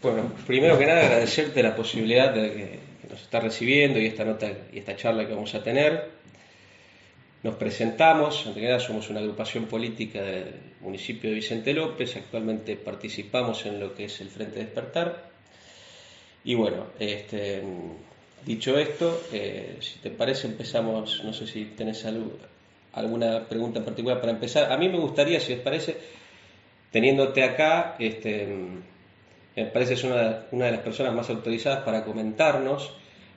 Bueno, primero que nada agradecerte la posibilidad de que nos está recibiendo y esta nota y esta charla que vamos a tener. Nos presentamos, en realidad somos una agrupación política del municipio de Vicente López, actualmente participamos en lo que es el Frente Despertar. Y bueno, dicho esto, si te parece empezamos, no sé si tenés alguna pregunta en particular para empezar. A mí me gustaría, si les parece, teniéndote acá, me parece que es una de las personas más autorizadas para comentarnos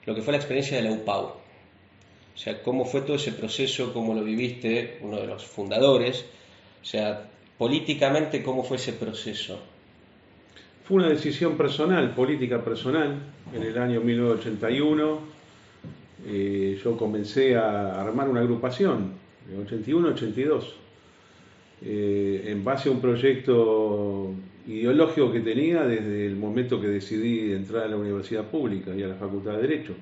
lo que fue la experiencia de la UPAU. O sea, cómo fue todo ese proceso, cómo lo viviste, uno de los fundadores. O sea, políticamente, cómo fue ese proceso. Fue una decisión personal, política personal. En el año 1981 yo comencé a armar una agrupación, en 81-82, en base a un proyecto ideológico que tenía desde el momento que decidí entrar a la universidad pública y a la Facultad de Derecho.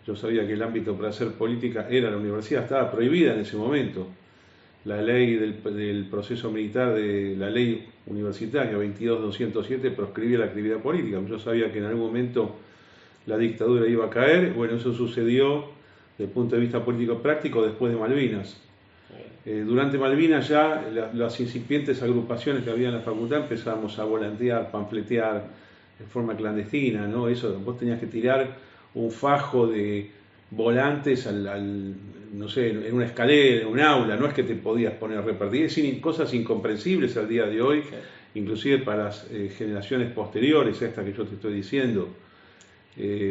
Yo sabía que el ámbito para hacer política era la universidad, estaba prohibida en ese momento. La ley del proceso militar, de la ley universitaria 22.207, proscribía la actividad política. Yo sabía que en algún momento la dictadura iba a caer. Bueno, eso sucedió desde el punto de vista político práctico después de Malvinas. Durante Malvinas ya las incipientes agrupaciones que había en la facultad empezamos a volantear, panfletear de forma clandestina, ¿no? Eso, vos tenías que tirar un fajo de volantes no sé, en una escalera, en un aula, no es que te podías poner a repartir, cosas incomprensibles al día de hoy, inclusive para las generaciones posteriores a esta que yo te estoy diciendo.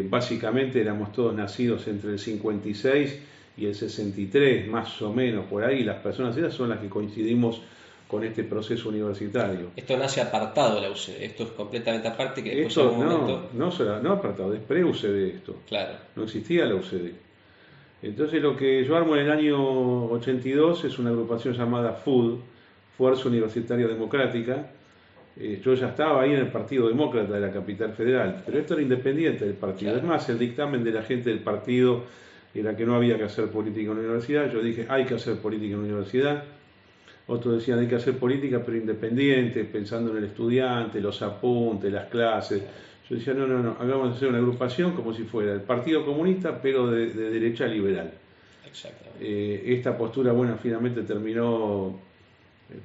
Básicamente éramos todos nacidos entre el 56 y el 63, más o menos por ahí. Las personas esas son las que coincidimos con este proceso universitario. Esto nace apartado de la UCD, esto es completamente aparte, que después Esto en un momento... no apartado, es pre-UCD esto. Claro. No existía la UCD. Entonces lo que yo armo en el año 82 es una agrupación llamada FUD, Fuerza Universitaria Democrática. Yo ya estaba ahí en el Partido Demócrata de la Capital Federal, pero esto era independiente del partido. Claro. Es más, el dictamen de la gente del partido era que no había que hacer política en la universidad. Yo dije, hay que hacer política en la universidad. Otros decían, hay que hacer política pero independiente, pensando en el estudiante, los apuntes, las clases. Yo decía, no, hagamos hacer una agrupación como si fuera el Partido Comunista, pero de derecha liberal. Exactamente. Esta postura, bueno, finalmente terminó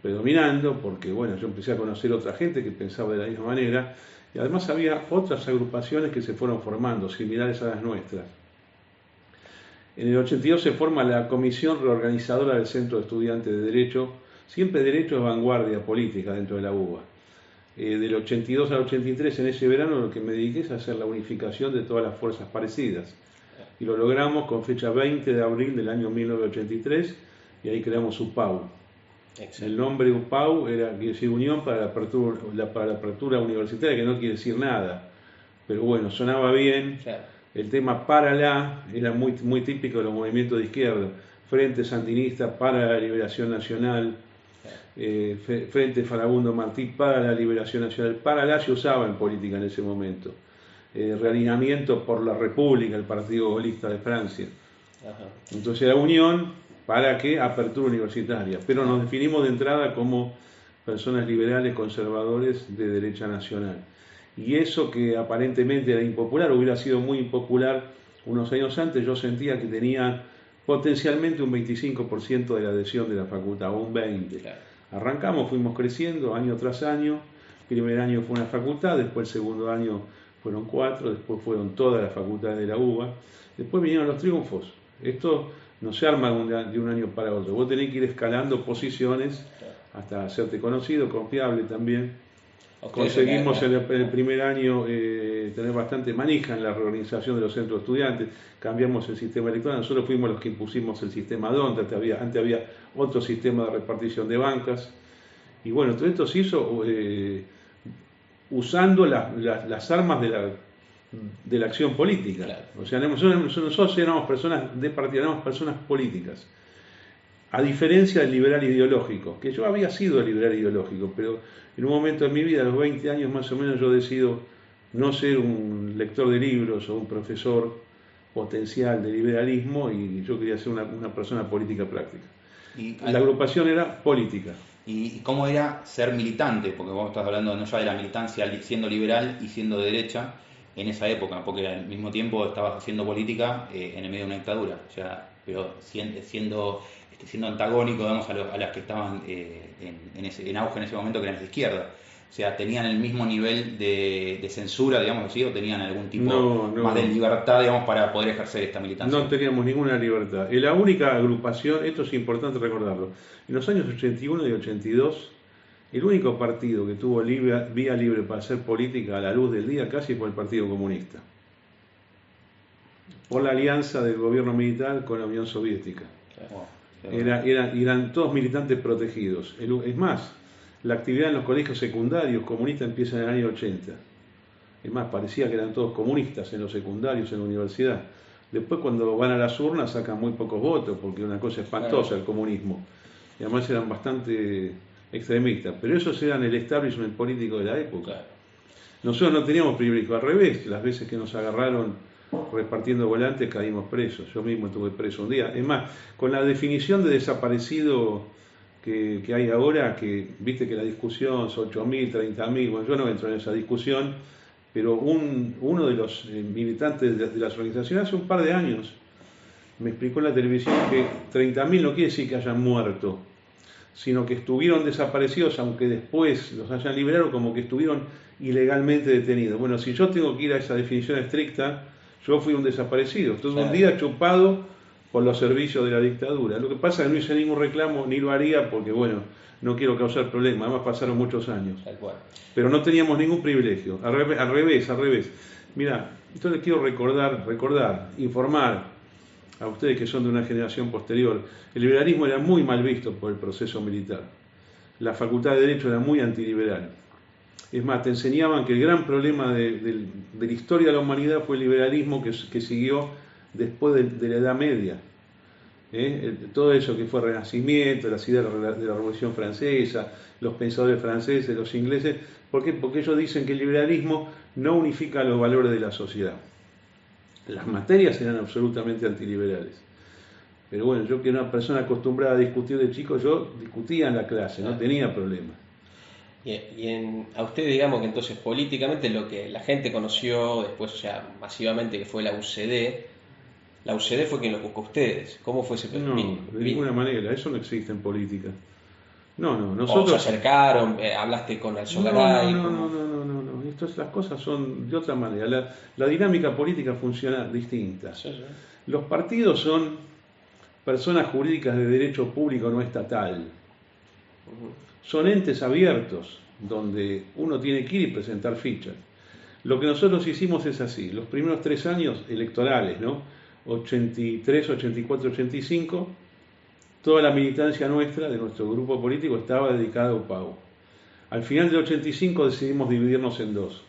predominando, porque, bueno, yo empecé a conocer otra gente que pensaba de la misma manera, y además había otras agrupaciones que se fueron formando, similares a las nuestras. En el 82 se forma la Comisión Reorganizadora del Centro de Estudiantes de Derecho, siempre derecho es vanguardia política dentro de la UBA. Del 82 al 83, en ese verano, lo que me dediqué es a hacer la unificación de todas las fuerzas parecidas. Y lo logramos con fecha 20 de abril del año 1983, y ahí creamos UPAU. Exacto. El nombre UPAU quiere decir Unión para la Apertura Universitaria, que no quiere decir nada. Pero bueno, sonaba bien. Claro. El tema para era muy, muy típico de los movimientos de izquierda. Frente Sandinista para la Liberación Nacional. Frente Farabundo Martí para la Liberación Nacional. Para se usaba en política en ese momento. Realineamiento por la República, el Partido Gaullista de Francia. Ajá. Entonces la Unión para qué apertura universitaria, pero nos definimos de entrada como personas liberales conservadores de derecha nacional. Y eso que aparentemente era impopular, hubiera sido muy impopular unos años antes. Yo sentía que tenía potencialmente un 25% de la adhesión de la facultad, o un 20%. Claro. Arrancamos, fuimos creciendo año tras año. Primer año fue una facultad, después el segundo año fueron 4, después fueron todas las facultades de la UBA. Después vinieron los triunfos. Esto no se arma de un año para otro. Vos tenés que ir escalando posiciones hasta hacerte conocido, confiable también. Conseguimos en el primer año tener bastante manija en la reorganización de los centros de estudiantes. Cambiamos el sistema electoral. Nosotros fuimos los que impusimos el sistema DONT. Antes había otro sistema de repartición de bancas. Y bueno, todo esto se hizo usando las armas de la acción política. Claro. O sea, nosotros éramos personas de partido, éramos personas políticas. A diferencia del liberal ideológico, que yo había sido liberal ideológico, pero en un momento de mi vida, a los 20 años más o menos, yo decido no ser un lector de libros o un profesor potencial de liberalismo, y yo quería ser una persona política práctica. La agrupación era política. y cómo era ser militante, porque vos estás hablando no ya de la militancia siendo liberal y siendo de derecha en esa época, porque al mismo tiempo estabas haciendo política en el medio de una dictadura, o sea, pero siendo antagónico, digamos, a las que estaban en auge en ese momento, que eran las de izquierda. O sea, ¿tenían el mismo nivel de censura, digamos así, o tenían algún tipo más de libertad, digamos, para poder ejercer esta militancia? No teníamos ninguna libertad. Y la única agrupación, esto es importante recordarlo, en los años 81 y 82, el único partido que tuvo vía libre para hacer política a la luz del día casi fue el Partido Comunista, por la alianza del gobierno militar con la Unión Soviética. Eran todos militantes protegidos. Es más, la actividad en los colegios secundarios comunistas empieza en el año 80. Es más, parecía que eran todos comunistas en los secundarios, en la universidad. Después, cuando van a las urnas, sacan muy pocos votos, porque es una cosa espantosa el comunismo. Y además eran bastante extremistas. Pero esos eran el establishment político de la época. Nosotros no teníamos privilegio, al revés. Las veces que nos agarraron repartiendo volantes caímos presos. Yo mismo estuve preso un día. Es más, con la definición de desaparecido que hay ahora, que viste que la discusión son 8.000, 30.000, bueno, yo no entro en esa discusión, pero uno de los militantes de las organizaciones hace un par de años me explicó en la televisión que 30.000 no quiere decir que hayan muerto, sino que estuvieron desaparecidos, aunque después los hayan liberado, como que estuvieron ilegalmente detenidos. Bueno, si yo tengo que ir a esa definición estricta, yo fui un desaparecido. Estuve un día chupado por los servicios de la dictadura. Lo que pasa es que no hice ningún reclamo, ni lo haría, porque bueno, no quiero causar problemas, además pasaron muchos años. Pero no teníamos ningún privilegio, al revés. Mira, esto les quiero recordar, informar a ustedes que son de una generación posterior. El liberalismo era muy mal visto por el proceso militar. La Facultad de Derecho era muy antiliberal. Es más, te enseñaban que el gran problema de la historia de la humanidad fue el liberalismo que siguió después de la Edad Media. Todo eso que fue Renacimiento, las ideas de la Revolución Francesa, los pensadores franceses, los ingleses. ¿Por qué? Porque ellos dicen que el liberalismo no unifica los valores de la sociedad. Las materias eran absolutamente antiliberales. Pero bueno, yo que era una persona acostumbrada a discutir de chico, yo discutía en la clase, no tenía problemas. A usted, digamos que entonces políticamente lo que la gente conoció después, o sea, masivamente, que fue la UCD fue quien lo buscó a ustedes. ¿Cómo fue ese No, de ninguna manera, eso no existe en política. Nosotros... ¿O se acercaron, hablaste con Alzogaray? No. Las cosas son de otra manera. La dinámica política funciona distinta. Sí. Los partidos son personas jurídicas de derecho público no estatal. Son entes abiertos, donde uno tiene que ir y presentar fichas. Lo que nosotros hicimos es así. Los primeros 3 años electorales, 83, 84, 85, toda la militancia nuestra, de nuestro grupo político, estaba dedicada a UPAU. Al final del 85 decidimos dividirnos en dos.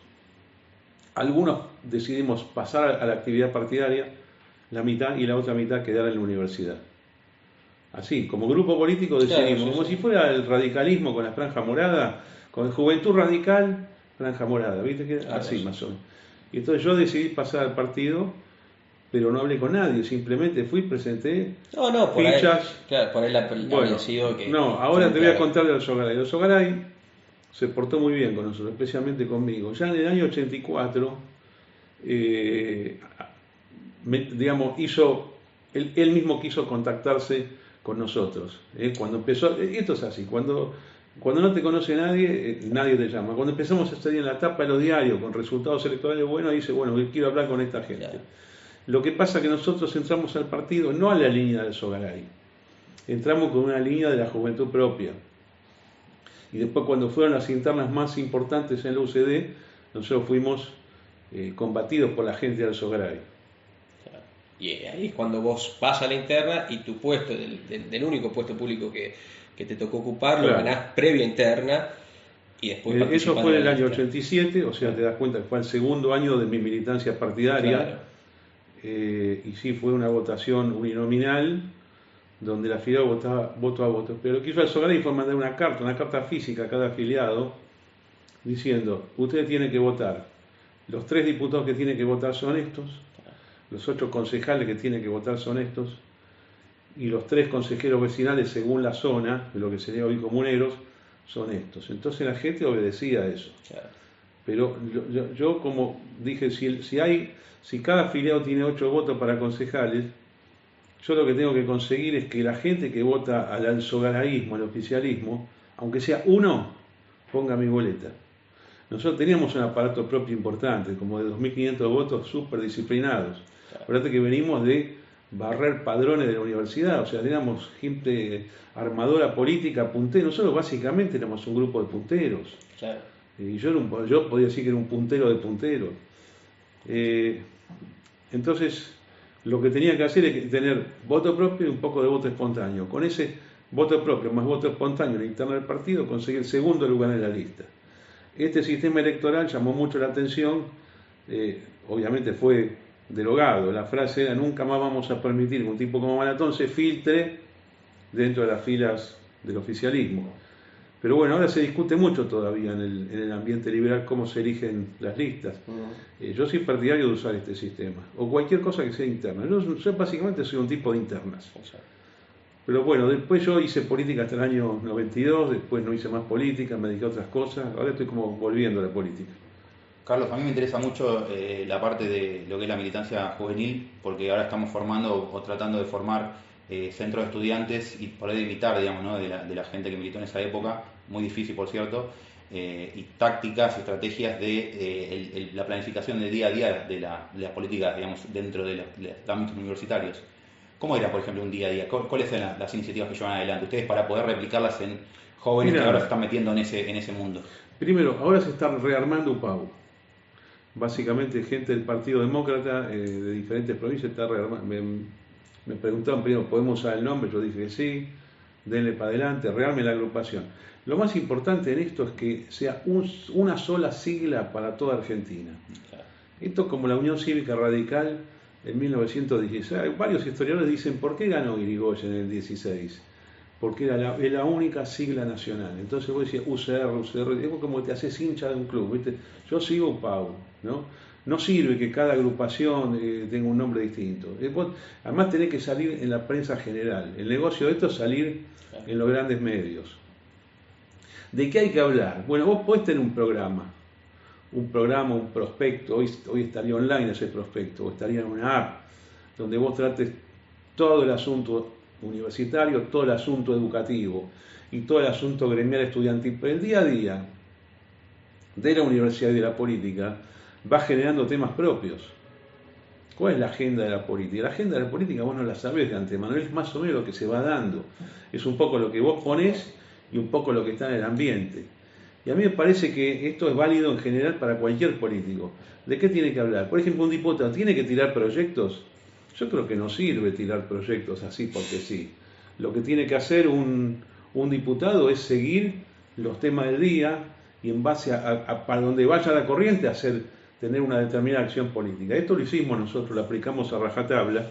Algunos decidimos pasar a la actividad partidaria, la mitad, y la otra mitad quedar en la universidad. Así, como grupo político decidimos, como si fuera el radicalismo con la franja morada, con Juventud Radical, franja morada, ¿viste? Así más o menos. Y entonces yo decidí pasar al partido, pero no hablé con nadie, simplemente fui, presenté fichas. Por ahí había sido que... No, ahora te voy a contar de Alzogaray. Alzogaray se portó muy bien con nosotros, especialmente conmigo. Ya en el año 84, él mismo quiso contactarse con nosotros. Cuando empezó, esto es así, cuando no te conoce nadie, nadie te llama. Cuando empezamos a salir en la tapa de los diarios con resultados electorales buenos, dice, bueno, quiero hablar con esta gente. Claro. Lo que pasa es que nosotros entramos al partido no a la línea del Alzogaray, entramos con una línea de la juventud propia. Y después, cuando fueron las internas más importantes en la UCD, nosotros fuimos combatidos por la gente de Alzogaray. Y ahí es cuando vos vas a la interna y tu puesto, del único puesto público que te tocó ocupar, lo ganás previa interna y después eso fue en el año 87, o sea, te das cuenta que fue el segundo año de mi militancia partidaria. Claro. Y sí, fue una votación uninominal, donde la afiliado votaba voto a voto. Pero lo que hizo Alzogaray fue mandar una carta física a cada afiliado, diciendo, ustedes tienen que votar. Los 3 diputados que tienen que votar son estos, los 8 concejales que tienen que votar son estos, y los 3 consejeros vecinales según la zona, de lo que sería hoy comuneros, son estos. Entonces la gente obedecía a eso. Claro. Pero yo como dije, si cada afiliado tiene 8 votos para concejales, yo lo que tengo que conseguir es que la gente que vota al alzogaraísmo, al oficialismo, aunque sea uno, ponga mi boleta. Nosotros teníamos un aparato propio importante, como de 2.500 votos súper disciplinados. Acuérdate que venimos de barrer padrones de la universidad, o sea, teníamos gente armadora política, punteros. Nosotros básicamente éramos un grupo de punteros. Claro. Y yo podía decir que era un puntero de punteros. Entonces, lo que tenía que hacer es tener voto propio y un poco de voto espontáneo. Con ese voto propio más voto espontáneo en la interna del partido, conseguí el segundo lugar en la lista. Este sistema electoral llamó mucho la atención, obviamente fue derogado. La frase era: nunca más vamos a permitir que un tipo como Maratón se filtre dentro de las filas del oficialismo. Pero bueno, ahora se discute mucho todavía en el ambiente liberal cómo se eligen las listas. Yo soy partidario de usar este sistema, o cualquier cosa que sea interna. Yo básicamente soy un tipo de internas. Pero bueno, después yo hice política hasta el año 92, después no hice más política, me dediqué a otras cosas, ahora estoy como volviendo a la política. Carlos, a mí me interesa mucho la parte de lo que es la militancia juvenil, porque ahora estamos formando o tratando de formar centros de estudiantes y poder imitar, digamos, ¿no? de la gente que militó en esa época, muy difícil por cierto, y tácticas, estrategias de la planificación del día a día de las políticas, digamos, dentro de los ámbitos universitarios. ¿Cómo era, por ejemplo, un día a día? ¿Cuáles eran las iniciativas que llevan adelante ustedes para poder replicarlas en jóvenes que ahora se están metiendo en ese mundo? Primero, ahora se está rearmando UPAU. Básicamente gente del Partido Demócrata de diferentes provincias está rearmando. Me preguntaban primero, ¿podemos usar el nombre? Yo dije que sí, denle para adelante, rearme la agrupación. Lo más importante en esto es que sea una sola sigla para toda Argentina. Esto es como la Unión Cívica Radical en 1916. Varios historiadores dicen, ¿por qué ganó Irigoyen en el 16? Porque era la única sigla nacional. Entonces vos decías UCR, es como que te haces hincha de un club, ¿viste? Yo sigo UPAU, ¿no? No sirve que cada agrupación tenga un nombre distinto. Además tenés que salir en la prensa general. El negocio de esto es salir en los grandes medios. ¿De qué hay que hablar? Bueno, vos podés tener un programa, un prospecto. Hoy estaría online ese prospecto, o estaría en una app, donde vos trates todo el asunto universitario, todo el asunto educativo y todo el asunto gremial estudiantil. Pero el día a día de la universidad y de la política va generando temas propios. ¿Cuál es la agenda de la política? La agenda de la política vos no la sabés de antemano, es más o menos lo que se va dando. Es un poco lo que vos ponés y un poco lo que está en el ambiente. Y a mí me parece que esto es válido en general para cualquier político. ¿De qué tiene que hablar? Por ejemplo, un diputado tiene que tirar proyectos. Yo creo que no sirve tirar proyectos así porque sí. Lo que tiene que hacer un diputado es seguir los temas del día y en base a para donde vaya la corriente tener una determinada acción política. Esto lo hicimos nosotros, lo aplicamos a rajatabla.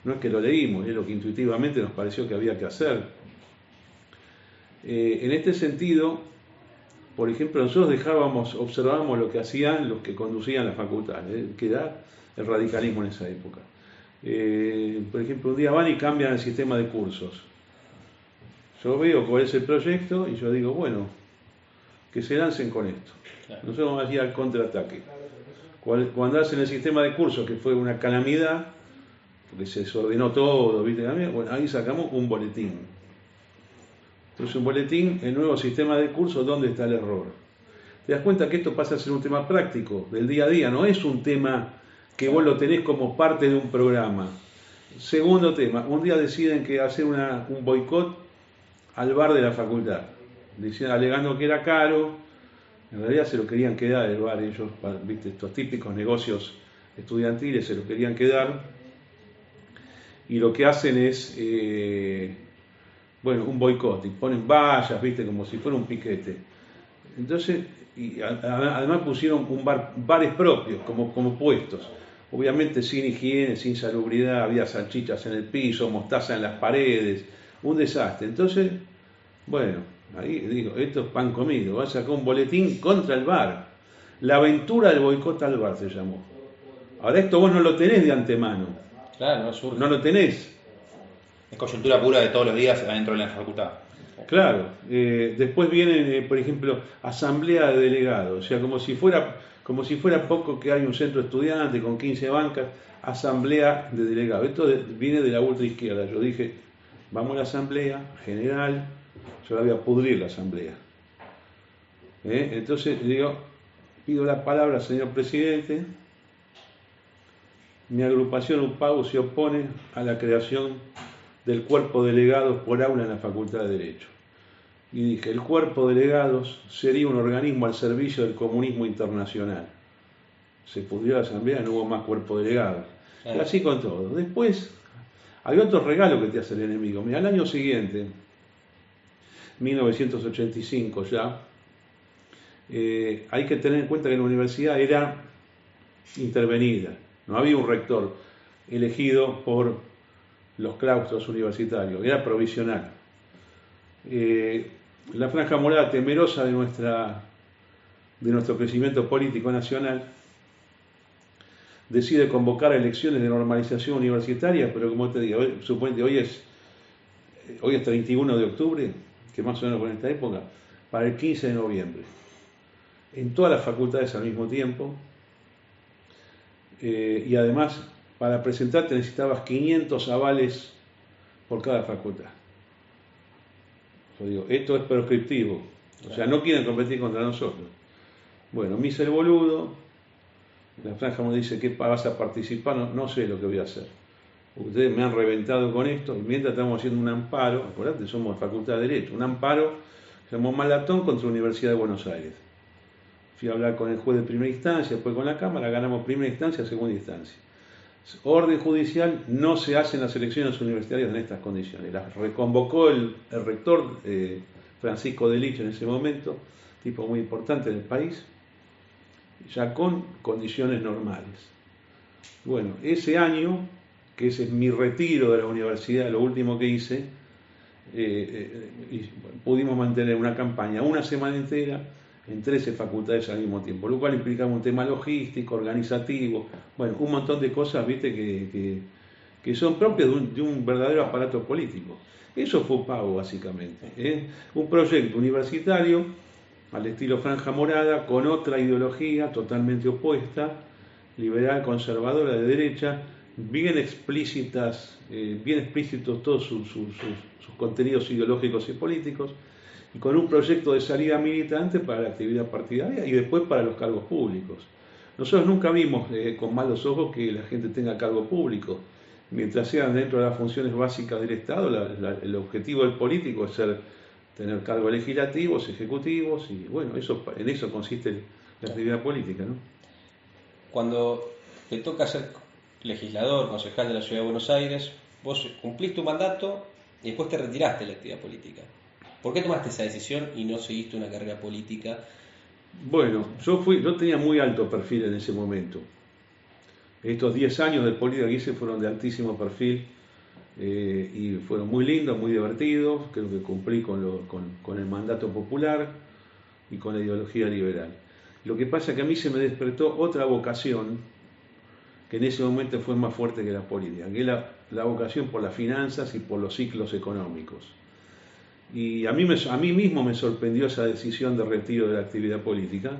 No es que lo leímos, es lo que intuitivamente nos pareció que había que hacer. En este sentido, por ejemplo, nosotros observábamos lo que hacían los que conducían la facultad, que era el radicalismo en esa época. Por ejemplo, un día van y cambian el sistema de cursos. Yo veo cuál es el proyecto y yo digo, bueno, que se lancen con esto. Nosotros vamos a ir al contraataque. Cuando hacen el sistema de cursos, que fue una calamidad, porque se desordenó todo, ¿viste? Bueno, ahí sacamos un boletín. Entonces, un boletín, el nuevo sistema de cursos, ¿dónde está el error? Te das cuenta que esto pasa a ser un tema práctico, del día a día, no es un tema que vos lo tenés como parte de un programa. Segundo tema, un día deciden que hacer un boicot al bar de la facultad, alegando que era caro. En realidad se lo querían quedar el bar, ellos, ¿viste? Estos típicos negocios estudiantiles se lo querían quedar, y lo que hacen es un boicot, y ponen vallas, ¿viste? Como si fuera un piquete. Entonces, además pusieron bares propios, como puestos, obviamente sin higiene, sin salubridad, había salchichas en el piso, mostaza en las paredes, un desastre. Entonces, bueno, ahí digo, esto es pan comido, va a sacar un boletín contra el bar. La aventura del boicot al bar se llamó. Ahora esto vos no lo tenés de antemano. Claro, no surge. No lo tenés. Es coyuntura pura de todos los días adentro de la facultad. Claro, después vienen, por ejemplo, asamblea de delegados, o sea, como si fuera poco que hay un centro estudiante con 15 bancas, asamblea de delegados. Esto viene de la ultraizquierda. Yo dije, vamos a la asamblea general, yo la voy a pudrir la asamblea. Entonces digo, pido la palabra, señor presidente. Mi agrupación UPAU se opone a la creación del cuerpo de delegados por aula en la Facultad de Derecho. Y dije, el cuerpo de delegados sería un organismo al servicio del comunismo internacional. Se pudrió la asamblea, no hubo más cuerpo de delegados. Y así con todo. Después, hay otro regalo que te hace el enemigo. Mira, al año siguiente, 1985 ya, hay que tener en cuenta que la universidad era intervenida. No había un rector elegido por los claustros universitarios, era provisional. La Franja Morada, temerosa de nuestro crecimiento político nacional, decide convocar elecciones de normalización universitaria, pero como te digo, suponete, hoy es 31 de octubre, que más o menos por esta época, para el 15 de noviembre. En todas las facultades al mismo tiempo, y además, para presentarte necesitabas 500 avales por cada facultad. Yo digo, esto es prescriptivo, o sea, no quieren competir contra nosotros. Bueno, me hice el boludo, la Franja me dice, ¿qué vas a participar? No sé lo que voy a hacer. Ustedes me han reventado con esto, y mientras estamos haciendo un amparo, acordate, somos Facultad de Derecho, un amparo, se llamó Malatón contra la Universidad de Buenos Aires. Fui a hablar con el juez de primera instancia, después con la Cámara, ganamos primera instancia, segunda instancia. Orden judicial, no se hacen las elecciones universitarias en estas condiciones. Las reconvocó el rector Francisco de Lich en ese momento, tipo muy importante del país, ya con condiciones normales. Bueno, ese año, que ese es mi retiro de la universidad, lo último que hice, pudimos mantener una campaña una semana entera en 13 facultades al mismo tiempo, lo cual implicaba un tema logístico, organizativo, bueno, un montón de cosas, viste, que son propias de un verdadero aparato político. Eso fue UPAU, básicamente, un proyecto universitario al estilo Franja Morada, con otra ideología totalmente opuesta, liberal, conservadora, de derecha, bien explícitos todos sus contenidos ideológicos y políticos, y con un proyecto de salida militante para la actividad partidaria y después para los cargos públicos. Nosotros nunca vimos con malos ojos que la gente tenga cargo público. Mientras sean dentro de las funciones básicas del Estado, el objetivo del político es tener cargos legislativos, ejecutivos, y bueno, en eso consiste la actividad política, ¿no? Cuando te toca ser legislador, concejal de la Ciudad de Buenos Aires, vos cumplís tu mandato y después te retiraste de la actividad política. ¿Por qué tomaste esa decisión y no seguiste una carrera política? Bueno, yo tenía muy alto perfil en ese momento. Estos 10 años de política que hice fueron de altísimo perfil y fueron muy lindos, muy divertidos. Creo que cumplí con el mandato popular y con la ideología liberal. Lo que pasa es que a mí se me despertó otra vocación que en ese momento fue más fuerte que la política, que es la vocación por las finanzas y por los ciclos económicos. Y a mí mismo me sorprendió esa decisión de retiro de la actividad política,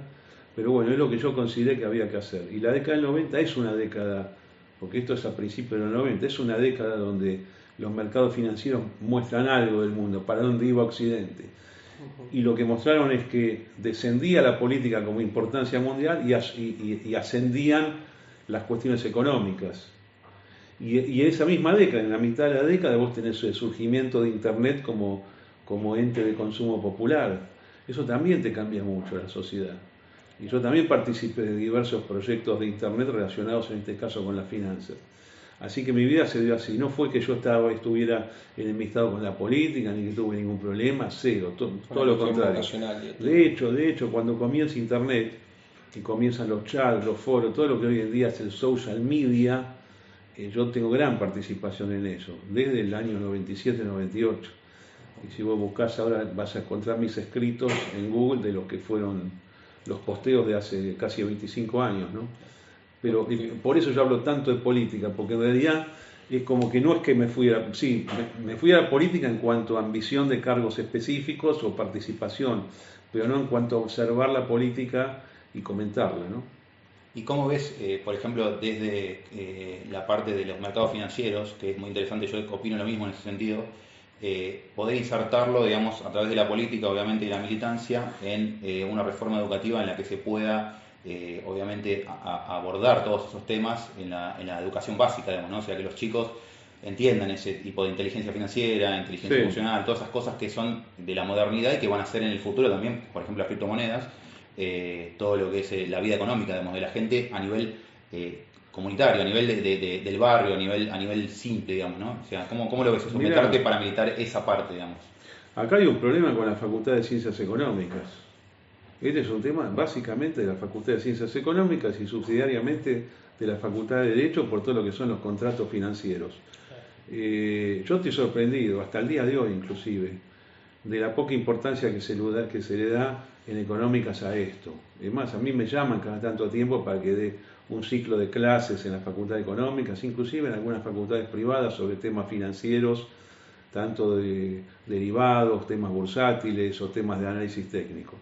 pero bueno, es lo que yo consideré que había que hacer. Y la década del 90 es una década, porque esto es a principios de los 90, es una década donde los mercados financieros muestran algo del mundo, para dónde iba Occidente. Y lo que mostraron es que descendía la política como importancia mundial y ascendían las cuestiones económicas. Y en esa misma década, en la mitad de la década, vos tenés el surgimiento de Internet como ente de consumo popular. Eso también te cambia mucho la sociedad. Y yo también participé de diversos proyectos de Internet relacionados en este caso con las finanzas. Así que mi vida se dio así. No fue que yo estuviera enemistado con la política, ni que tuve ningún problema, cero, todo lo contrario. De hecho, cuando comienza Internet, y comienzan los chats, los foros, todo lo que hoy en día es el social media, yo tengo gran participación en eso, desde el año 97-98. Y si vos buscás ahora vas a encontrar mis escritos en Google de lo que fueron los posteos de hace casi 25 años, ¿no? Pero por eso yo hablo tanto de política, porque en realidad es como que no es que me fui a la, sí, me fui a la política en cuanto a ambición de cargos específicos o participación, pero no en cuanto a observar la política y comentarla, ¿no? ¿Y cómo ves, por ejemplo, desde la parte de los mercados financieros, que es muy interesante, yo opino lo mismo en ese sentido, poder insertarlo, digamos, a través de la política, obviamente, y la militancia, en una reforma educativa en la que se pueda, obviamente, abordar todos esos temas en la educación básica, digamos, ¿no? O sea, que los chicos entiendan ese tipo de inteligencia financiera, inteligencia Sí. emocional, todas esas cosas que son de la modernidad y que van a ser en el futuro también, por ejemplo, las criptomonedas, todo lo que es la vida económica, digamos, de la gente a nivel comunitario, a nivel del barrio, a nivel simple, digamos, ¿no? O sea, ¿cómo lo ves eso? Mirá, Meterte para militar esa parte, digamos. acá hay un problema con la Facultad de Ciencias Económicas. Este es un tema básicamente de la Facultad de Ciencias Económicas y subsidiariamente de la Facultad de Derecho por todo lo que son los contratos financieros. Yo estoy sorprendido, hasta el día de hoy inclusive, de la poca importancia que se le da en económicas a esto. Es más, a mí me llaman cada tanto tiempo para que dé un ciclo de clases en la Facultad de Económicas, inclusive en algunas facultades privadas sobre temas financieros, tanto de derivados, temas bursátiles o temas de análisis técnico.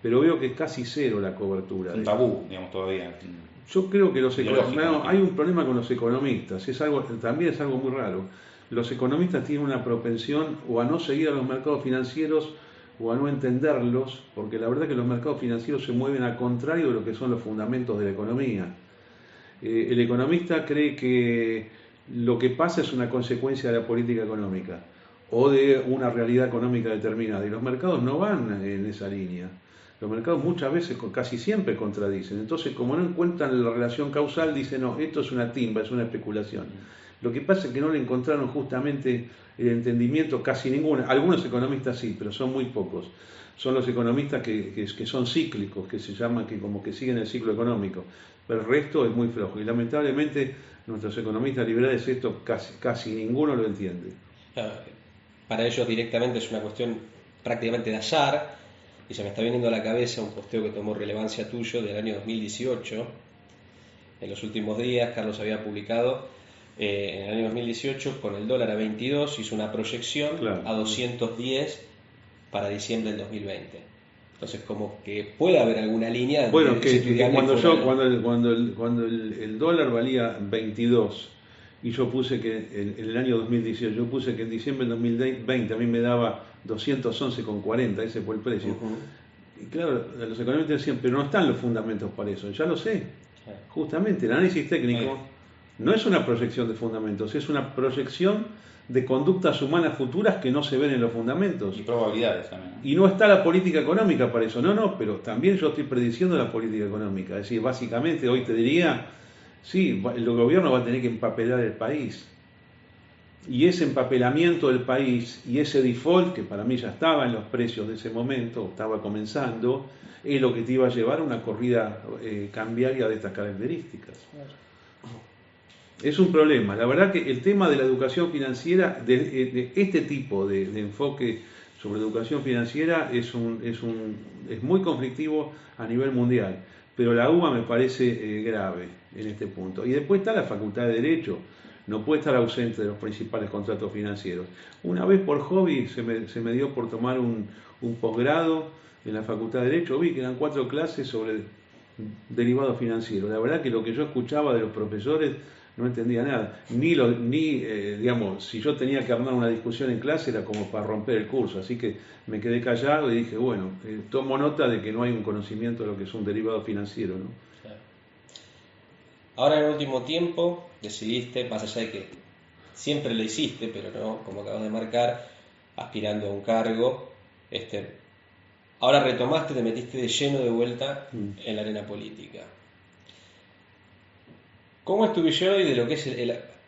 Pero veo que es casi cero la cobertura. Un tabú, digamos, todavía. Yo creo que los Ideológico, economistas, ¿no? hay un problema con los economistas, también es algo muy raro. Los economistas tienen una propensión o a no seguir a los mercados financieros o a no entenderlos, porque la verdad que los mercados financieros se mueven al contrario de lo que son los fundamentos de la economía. El economista cree que lo que pasa es una consecuencia de la política económica o de una realidad económica determinada, y los mercados no van en esa línea. Los mercados muchas veces, casi siempre contradicen. Entonces, como no encuentran la relación causal, dicen, no, esto es una timba, es una especulación. Lo que pasa es que no le encontraron justamente el entendimiento, casi ninguno. Algunos economistas sí, pero son muy pocos. Son los economistas que son cíclicos, que se llaman, que como que siguen el ciclo económico. Pero el resto es muy flojo. Y lamentablemente nuestros economistas liberales esto casi ninguno lo entiende. Claro, para ellos directamente es una cuestión prácticamente de azar, y se me está viniendo a la cabeza un posteo que tomó relevancia tuyo del año 2018. En los últimos días, Carlos había publicado, en el año 2018, con el dólar a 22, hizo una proyección Claro. a 210 para diciembre del 2020. Entonces, como que puede haber alguna línea Bueno, de que estudiable cuando fuera, yo, ¿no? cuando el dólar valía 22 y yo puse que en el año 2018, yo puse que en diciembre del 2020 a mí me daba 211,40, ese fue el precio. Y claro, los economistas decían, pero no están los fundamentos para eso. Ya lo sé. Justamente, el análisis técnico no es una proyección de fundamentos, es una proyección de conductas humanas futuras que no se ven en los fundamentos. Y probabilidades también, ¿no? Y no está la política económica para eso. No, pero también yo estoy prediciendo la política económica. Es decir, básicamente hoy te diría, sí, el gobierno va a tener que empapelar el país. Y ese empapelamiento del país y ese default, que para mí ya estaba en los precios de ese momento, estaba comenzando, es lo que te iba a llevar a una corrida cambiaria de estas características. Es un problema. La verdad que el tema de la educación financiera, de este tipo de enfoque sobre educación financiera, es muy conflictivo a nivel mundial. Pero la UBA me parece grave en este punto. Y después está la Facultad de Derecho. No puede estar ausente de los principales contratos financieros. Una vez por hobby se me dio por tomar un posgrado en la Facultad de Derecho. Vi que eran 4 clases sobre derivados financieros. La verdad que lo que yo escuchaba de los profesores no entendía nada. Digamos, si yo tenía que armar una discusión en clase era como para romper el curso. Así que me quedé callado y dije, bueno, tomo nota de que no hay un conocimiento de lo que es un derivado financiero, ¿no? Ahora en el último tiempo decidiste, más allá de que siempre lo hiciste, pero no, como acabas de marcar, aspirando a un cargo, ahora retomaste, te metiste de lleno de vuelta en la arena política. ¿Cómo es tu visión hoy de lo que es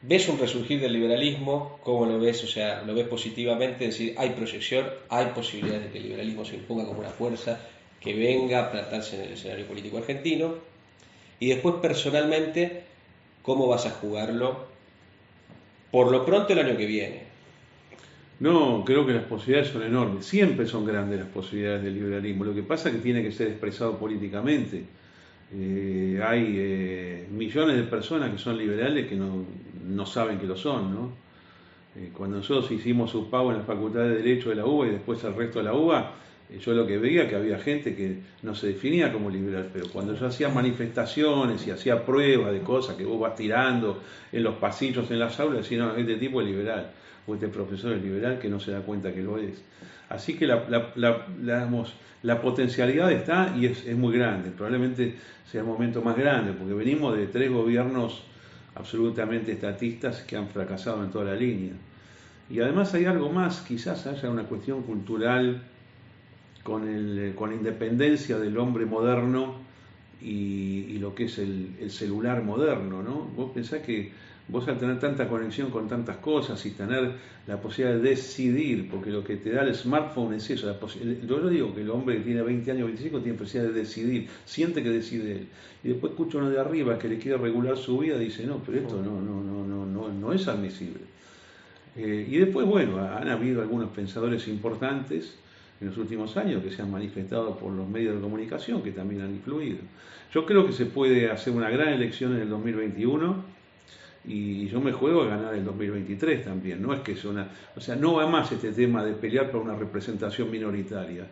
ves un resurgir del liberalismo? ¿Cómo lo ves? O sea, ¿lo ves positivamente? Es decir, hay proyección, hay posibilidades de que el liberalismo se imponga como una fuerza que venga a plantarse en el escenario político argentino. Y después, personalmente, ¿cómo vas a jugarlo? Por lo pronto el año que viene. No, creo que las posibilidades son enormes. Siempre son grandes las posibilidades del liberalismo. Lo que pasa es que tiene que ser expresado políticamente. Hay millones de personas que son liberales que no saben que lo son, ¿no? Cuando nosotros hicimos su pago en la Facultad de Derecho de la UBA y después el resto de la UBA, yo lo que veía que había gente que no se definía como liberal, pero cuando yo hacía manifestaciones y hacía pruebas de cosas que vos vas tirando en los pasillos, en las aulas, decían, no, este tipo es liberal, o este profesor es liberal que no se da cuenta que lo es. Así que la potencialidad está y es muy grande, probablemente sea el momento más grande, porque venimos de 3 gobiernos absolutamente estatistas que han fracasado en toda la línea. Y además hay algo más, quizás haya una cuestión cultural con la independencia del hombre moderno y lo que es el celular moderno, ¿no? Vos pensás que vos al tener tanta conexión con tantas cosas y tener la posibilidad de decidir, porque lo que te da el smartphone es eso, yo digo que el hombre que tiene 20 años, 25, tiene posibilidad de decidir, siente que decide él. Y después escucha uno de arriba que le quiere regular su vida y dice, no, pero esto no es admisible. Y después, bueno, han habido algunos pensadores importantes en los últimos años que se han manifestado por los medios de comunicación que también han influido. Yo creo que se puede hacer una gran elección en el 2021 y yo me juego a ganar el 2023 también. No es que no va más este tema de pelear por una representación minoritaria.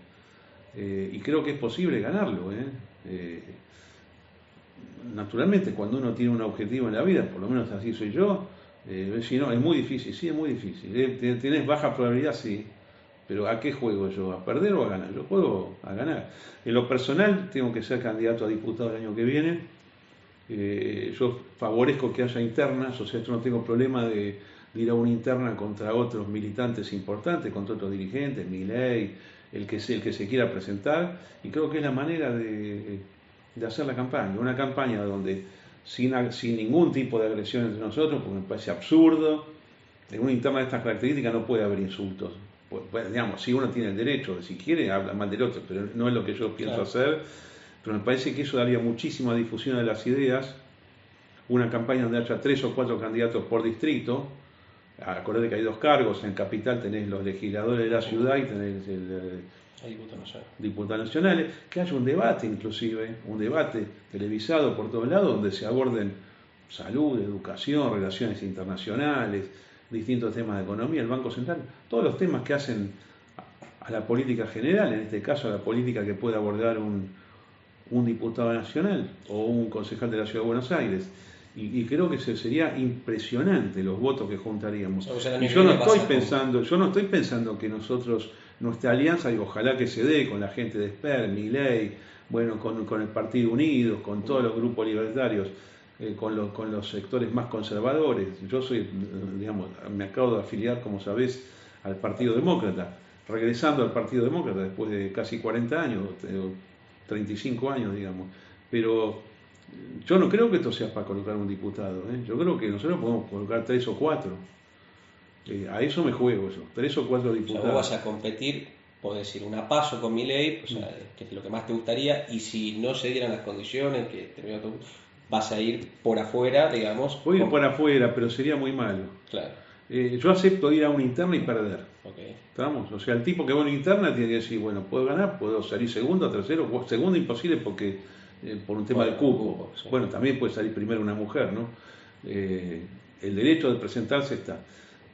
Y creo que es posible ganarlo. Naturalmente, cuando uno tiene un objetivo en la vida, por lo menos así soy yo, si no, es muy difícil, sí, es muy difícil. ¿Tienes baja probabilidad? Sí. Pero ¿a qué juego yo? ¿A perder o a ganar? Yo juego a ganar. En lo personal, tengo que ser candidato a diputado el año que viene. Yo favorezco que haya internas, o sea, yo no tengo problema de ir a una interna contra otros militantes importantes, contra otros dirigentes, Milei, el que se quiera presentar, y creo que es la manera de hacer la campaña. Una campaña donde sin ningún tipo de agresión entre nosotros, porque me parece absurdo. En una interna de estas características no puede haber insultos. Pues, digamos, si uno tiene el derecho, si quiere, habla mal del otro, pero no es lo que yo pienso hacer. Pero me parece que eso daría muchísima difusión de las ideas. Una campaña donde haya 3 o 4 candidatos por distrito. Acordate que hay 2 cargos. En Capital tenés los legisladores de la ciudad y tenés el diputados nacionales. Que haya un debate, inclusive, un debate televisado por todos lados, donde se aborden salud, educación, relaciones internacionales, distintos temas de economía, el Banco Central, todos los temas que hacen a la política general, en este caso a la política que puede abordar un diputado nacional o un concejal de la Ciudad de Buenos Aires. Y creo que sería impresionante los votos que juntaríamos. Y yo no estoy pensando que nosotros, nuestra alianza, y ojalá que se dé con la gente de Esper, Milei, bueno, con el Partido Unido, con todos los grupos libertarios, con los sectores más conservadores. Yo me acabo de afiliar, como sabés, al Partido Demócrata, regresando al Partido Demócrata después de casi 40 años, 35 años, digamos. Pero yo no creo que esto sea para colocar un diputado. Yo creo que nosotros podemos colocar 3 o 4. A eso me juego yo, 3 o 4 diputados. O sea, vos vas a competir, podés ir una paso con Milei, que es lo que más te gustaría, y si no se dieran las condiciones que vas a ir por afuera, digamos. Voy a ir por afuera, pero sería muy malo. Claro. Yo acepto ir a una interna y perder. Okay. ¿Estamos? O sea, el tipo que va a una interna tiene que decir, bueno, puedo ganar, puedo salir segundo, tercero, segundo imposible porque por un tema de cupo. Sí. Bueno, también puede salir primero una mujer, ¿no? El derecho de presentarse está.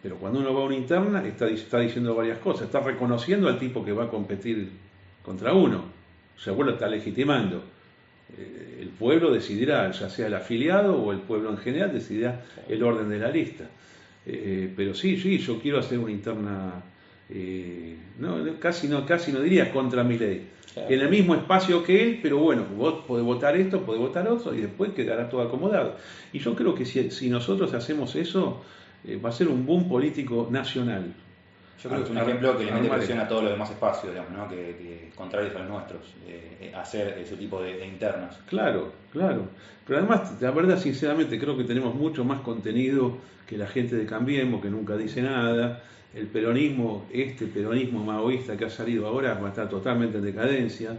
Pero cuando uno va a una interna está diciendo varias cosas, está reconociendo al tipo que va a competir contra uno. O sea, vos lo está legitimando. El pueblo decidirá, ya sea el afiliado o el pueblo en general, decidirá el orden de la lista. Pero sí, yo quiero hacer una interna, casi no diría contra Milei, en el mismo espacio que él, pero bueno, vos podés votar esto, podés votar otro y después quedará todo acomodado. Y yo creo que si nosotros hacemos eso, va a ser un boom político nacional. Yo creo que es un ejemplo que le mete presión a todos los demás espacios, digamos, ¿no? que contrarios a los nuestros, hacer ese tipo de internas. Claro. Pero además, la verdad, sinceramente, creo que tenemos mucho más contenido que la gente de Cambiemos, que nunca dice nada. El peronismo, este peronismo maoísta que ha salido ahora, va a estar totalmente en decadencia.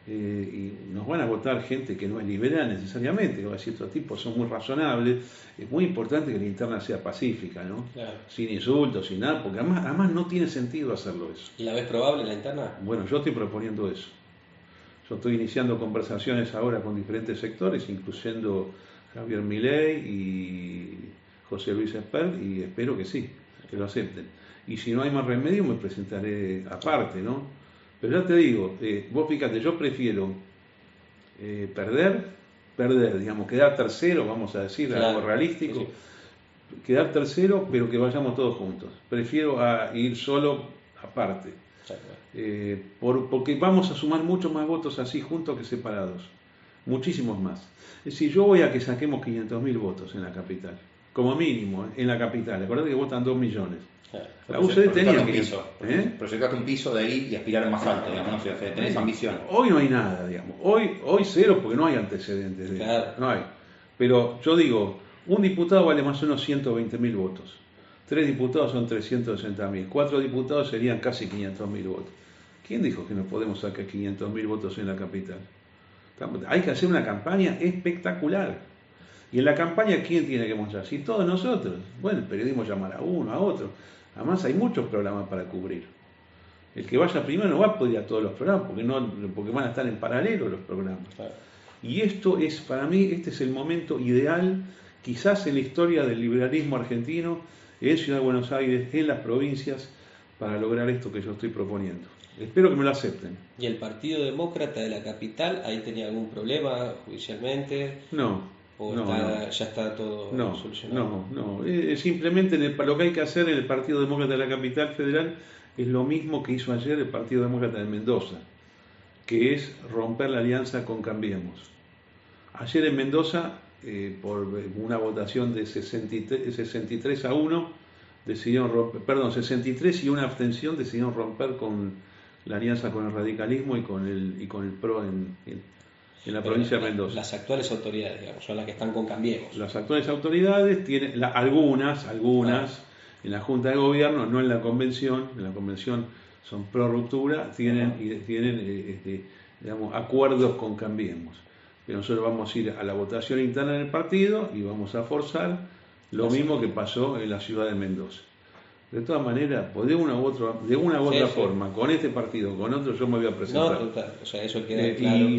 Y nos van a votar gente que no es liberal necesariamente, que va a decir, estos tipos son muy razonables. Es muy importante que la interna sea pacífica, ¿no? Claro. Sin insultos, sin nada, porque además no tiene sentido hacerlo eso. ¿Y la ves probable la interna? Bueno, yo estoy proponiendo eso. Yo estoy iniciando conversaciones ahora con diferentes sectores, incluyendo Javier Milei y José Luis Espert, y espero que sí, que lo acepten. Y si no hay más remedio, me presentaré aparte, ¿no? Pero ya te digo, vos fíjate, yo prefiero perder, digamos, quedar tercero, vamos a decir, Claro, algo realístico, sí, quedar tercero, pero que vayamos todos juntos. Prefiero a ir solo aparte. Porque vamos a sumar muchos más votos así juntos que separados, muchísimos más. Es decir, yo voy a que saquemos 500.000 votos en la capital, como mínimo, en la capital. Acordate que votan 2 millones. claro. La UCD tenía un que... piso, proyectaste un piso de ahí y aspirar más alto, digamos, no sé, tenés ambición. Hoy no hay nada, digamos. Hoy cero porque no hay antecedentes. Claro. No hay. Pero yo digo, un diputado vale más o menos 120.000 votos. 3 diputados son 360.000. 4 diputados serían casi 500.000 votos. ¿Quién dijo que no podemos sacar 500.000 votos en la capital? Hay que hacer una campaña espectacular. Y en la campaña, ¿quién tiene que mostrar? Si todos nosotros. Bueno, el periodismo llamar a uno, a otro. Además, hay muchos programas para cubrir. El que vaya primero no va a poder ir a todos los programas porque van a estar en paralelo los programas. Claro. Y esto es, para mí, este es el momento ideal, quizás en la historia del liberalismo argentino, en Ciudad de Buenos Aires, en las provincias, para lograr esto que yo estoy proponiendo. Espero que me lo acepten. ¿Y el Partido Demócrata de la capital ahí tenía algún problema judicialmente? No. ¿O No, ya está todo solucionado? No. Simplemente lo que hay que hacer en el Partido Demócrata de la Capital Federal es lo mismo que hizo ayer el Partido Demócrata de Mendoza, que es romper la alianza con Cambiemos. Ayer en Mendoza, por una votación de 63-1, decidieron romper, 63 y una abstención, decidieron romper con la alianza con el radicalismo y con el PRO en la provincia de Mendoza. Las actuales autoridades, digamos, son las que están con Cambiemos. Las actuales autoridades tienen, algunas, en la Junta de Gobierno, no en la Convención son pro ruptura, tienen digamos, acuerdos con Cambiemos. Pero nosotros vamos a ir a la votación interna del partido y vamos a forzar lo mismo que pasó en la ciudad de Mendoza. De todas maneras, pues de una u otra forma, con este partido, con otro, yo me voy a presentar. No, total, o sea, eso queda claro.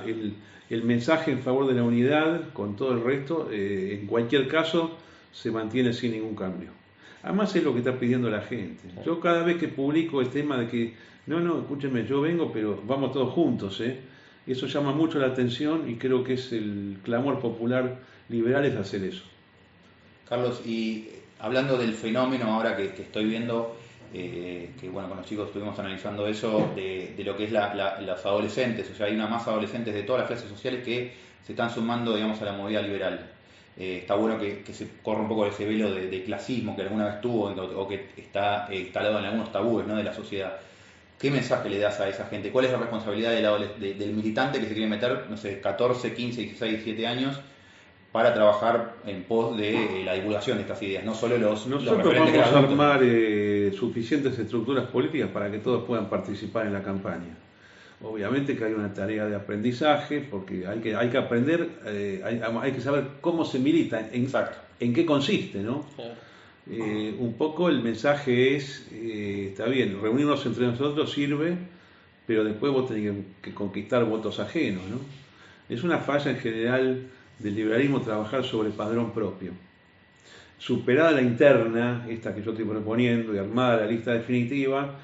Y el mensaje en favor de la unidad, con todo el resto, en cualquier caso, se mantiene sin ningún cambio. Además es lo que está pidiendo la gente. Yo cada vez que publico el tema de que, no, escúcheme, yo vengo, pero vamos todos juntos, eso llama mucho la atención y creo que es el clamor popular liberal es hacer eso. Carlos, y hablando del fenómeno ahora que estoy viendo, que bueno, con los chicos estuvimos analizando eso, de lo que es los adolescentes, o sea, hay una masa de adolescentes de todas las clases sociales que se están sumando, digamos, a la movida liberal. Está bueno que se corra un poco ese velo de clasismo que alguna vez tuvo o que está instalado en algunos tabúes, ¿no?, de la sociedad. ¿Qué mensaje le das a esa gente? ¿Cuál es la responsabilidad del militante que se quiere meter, no sé, 14, 15, 16, 17 años para trabajar en pos de la divulgación de estas ideas, no solo Nosotros referentes vamos a armar suficientes estructuras políticas para que todos puedan participar en la campaña. Obviamente que hay una tarea de aprendizaje, porque hay que aprender, hay que saber cómo se milita, en qué consiste, ¿no? Un poco el mensaje es, está bien, reunirnos entre nosotros sirve, pero después vos tenés que conquistar votos ajenos, ¿no? Es una falla en general del liberalismo trabajar sobre padrón propio. Superada la interna, esta que yo estoy proponiendo, y armada la lista definitiva,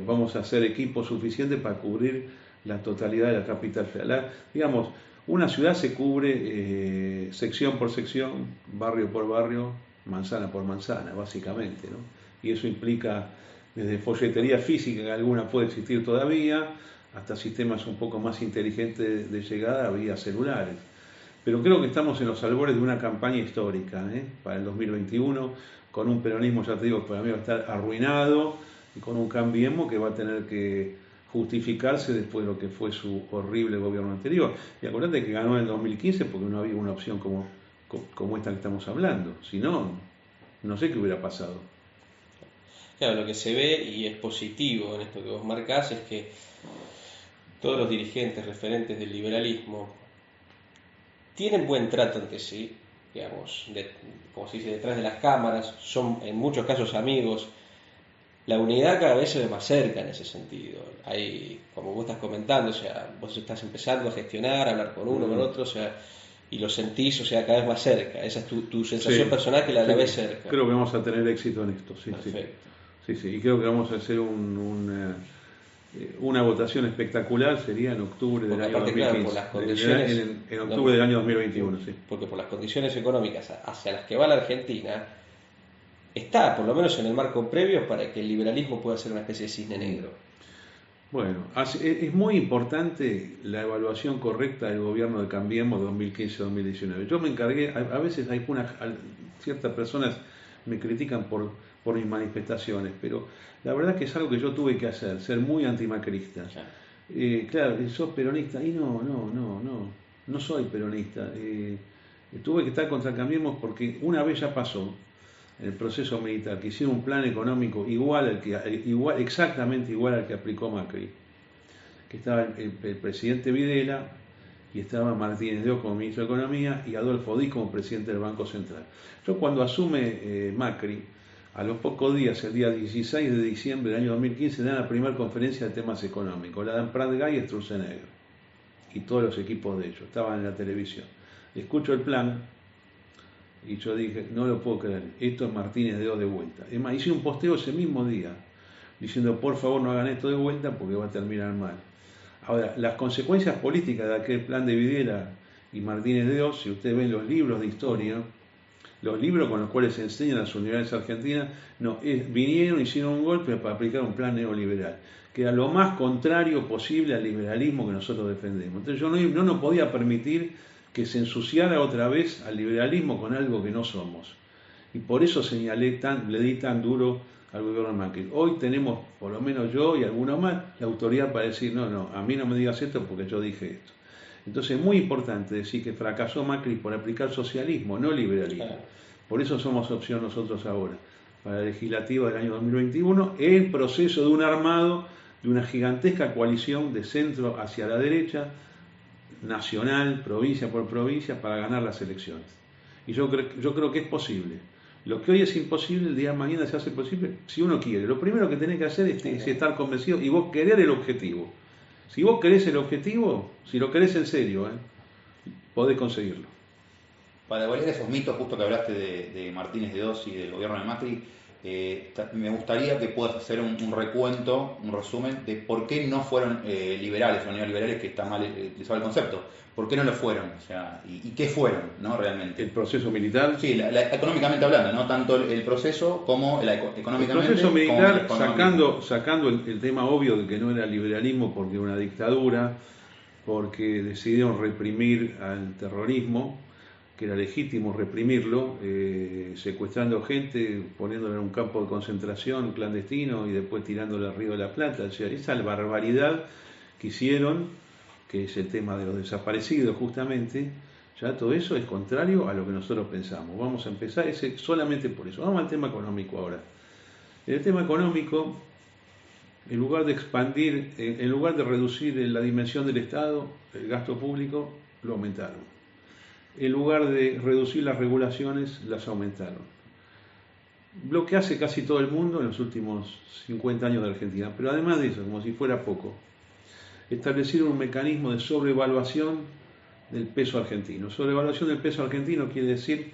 vamos a hacer equipo suficiente para cubrir la totalidad de la capital federal. Digamos, una ciudad se cubre sección por sección, barrio por barrio, manzana por manzana, básicamente, ¿no? Y eso implica desde folletería física, que alguna puede existir todavía, hasta sistemas un poco más inteligentes de llegada vía celulares. Pero creo que estamos en los albores de una campaña histórica, para el 2021, con un peronismo, ya te digo, para mí va a estar arruinado, y con un Cambiemos que va a tener que justificarse después de lo que fue su horrible gobierno anterior. Y acordate que ganó en el 2015 porque no había una opción como esta que estamos hablando. Si no, no sé qué hubiera pasado. Claro, lo que se ve y es positivo en esto que vos marcás es que todos los dirigentes referentes del liberalismo tienen buen trato entre sí, digamos, como se dice, detrás de las cámaras, son en muchos casos amigos, la unidad cada vez se ve más cerca en ese sentido. Hay, como vos estás comentando, o sea, vos estás empezando a gestionar, a hablar con uno, con otro, o sea, y lo sentís, o sea, cada vez más cerca. Esa es tu sensación Sí, personal, que la sí, ves cerca. creo que vamos a tener éxito en esto, sí, sí. Perfecto. Sí, sí, y creo que vamos a hacer una votación espectacular, sería en octubre del Porque año aparte, claro, 2015. por las condiciones... En octubre del año 2021, sí. Porque por las condiciones económicas hacia las que va la Argentina, está, por lo menos en el marco previo, para que el liberalismo pueda ser una especie de cisne negro. Bueno, es muy importante la evaluación correcta del gobierno de Cambiemos 2015-2019. Yo me encargué, a veces ciertas personas me critican por mis manifestaciones, pero la verdad que es algo que yo tuve que hacer, ser muy antimacrista. Claro, sos peronista, y no soy peronista. Tuve que estar contra Cambiemos porque una vez ya pasó el proceso militar, que hicieron un plan económico exactamente igual al que aplicó Macri, que estaba el presidente Videla y estaba Martínez de Oz como ministro de Economía y Adolfo Díaz como presidente del Banco Central. Yo cuando asume Macri, a los pocos días, el día 16 de diciembre del año 2015, dan la primera conferencia de temas económicos, la dan Prat Gay y Sturzenegger y todos los equipos de ellos, estaban en la televisión. Escucho el plan y yo dije, no lo puedo creer, esto es Martínez de Oz de vuelta. Es más, hice un posteo ese mismo día, diciendo, por favor no hagan esto de vuelta porque va a terminar mal. Ahora, las consecuencias políticas de aquel plan de Videla y Martínez de Oz, si ustedes ven los libros de historia, los libros con los cuales se enseñan las universidades argentinas, vinieron, hicieron un golpe para aplicar un plan neoliberal, que era lo más contrario posible al liberalismo que nosotros defendemos. Entonces yo no nos podía permitir que se ensuciara otra vez al liberalismo con algo que no somos. Y por eso le di tan duro al gobierno de Macri. Hoy tenemos, por lo menos yo y algunos más, la autoridad para decir, no, a mí no me digas esto porque yo dije esto. Entonces es muy importante decir que fracasó Macri por aplicar socialismo, no liberalismo. Claro. Por eso somos opción nosotros ahora, para la legislativa del año 2021, en proceso de un armado, de una gigantesca coalición de centro hacia la derecha, nacional, provincia por provincia, para ganar las elecciones. Y yo creo que es posible. Lo que hoy es imposible, el día de mañana se hace posible si uno quiere. Lo primero que tenés que hacer es estar convencido y vos querer el objetivo. Si vos querés el objetivo, si lo querés en serio, podés conseguirlo. Para devolver esos mitos justo que hablaste de Martínez de Oz y del gobierno de Macri, me gustaría que puedas hacer un recuento, un resumen de por qué no fueron liberales o neoliberales, que está mal utilizado el concepto. ¿Por qué no lo fueron? O sea, ¿y qué fueron, no, realmente? ¿El proceso militar? Sí, económicamente hablando, no tanto el proceso como económicamente. El proceso militar, sacando el tema obvio de que no era liberalismo porque era una dictadura, porque decidieron reprimir al terrorismo, que era legítimo reprimirlo, secuestrando gente, poniéndola en un campo de concentración clandestino y después tirándola al Río de la Plata. O sea, esa barbaridad que hicieron, que es el tema de los desaparecidos justamente, ya todo eso es contrario a lo que nosotros pensamos. Vamos a empezar solamente por eso. Vamos al tema económico ahora. En el tema económico, en lugar de expandir, en lugar de reducir la dimensión del Estado, el gasto público, lo aumentaron. En lugar de reducir las regulaciones, las aumentaron. Lo que hace casi todo el mundo en los últimos 50 años de Argentina. Pero además de eso, como si fuera poco, establecieron un mecanismo de sobrevaluación del peso argentino. Sobrevaluación del peso argentino quiere decir,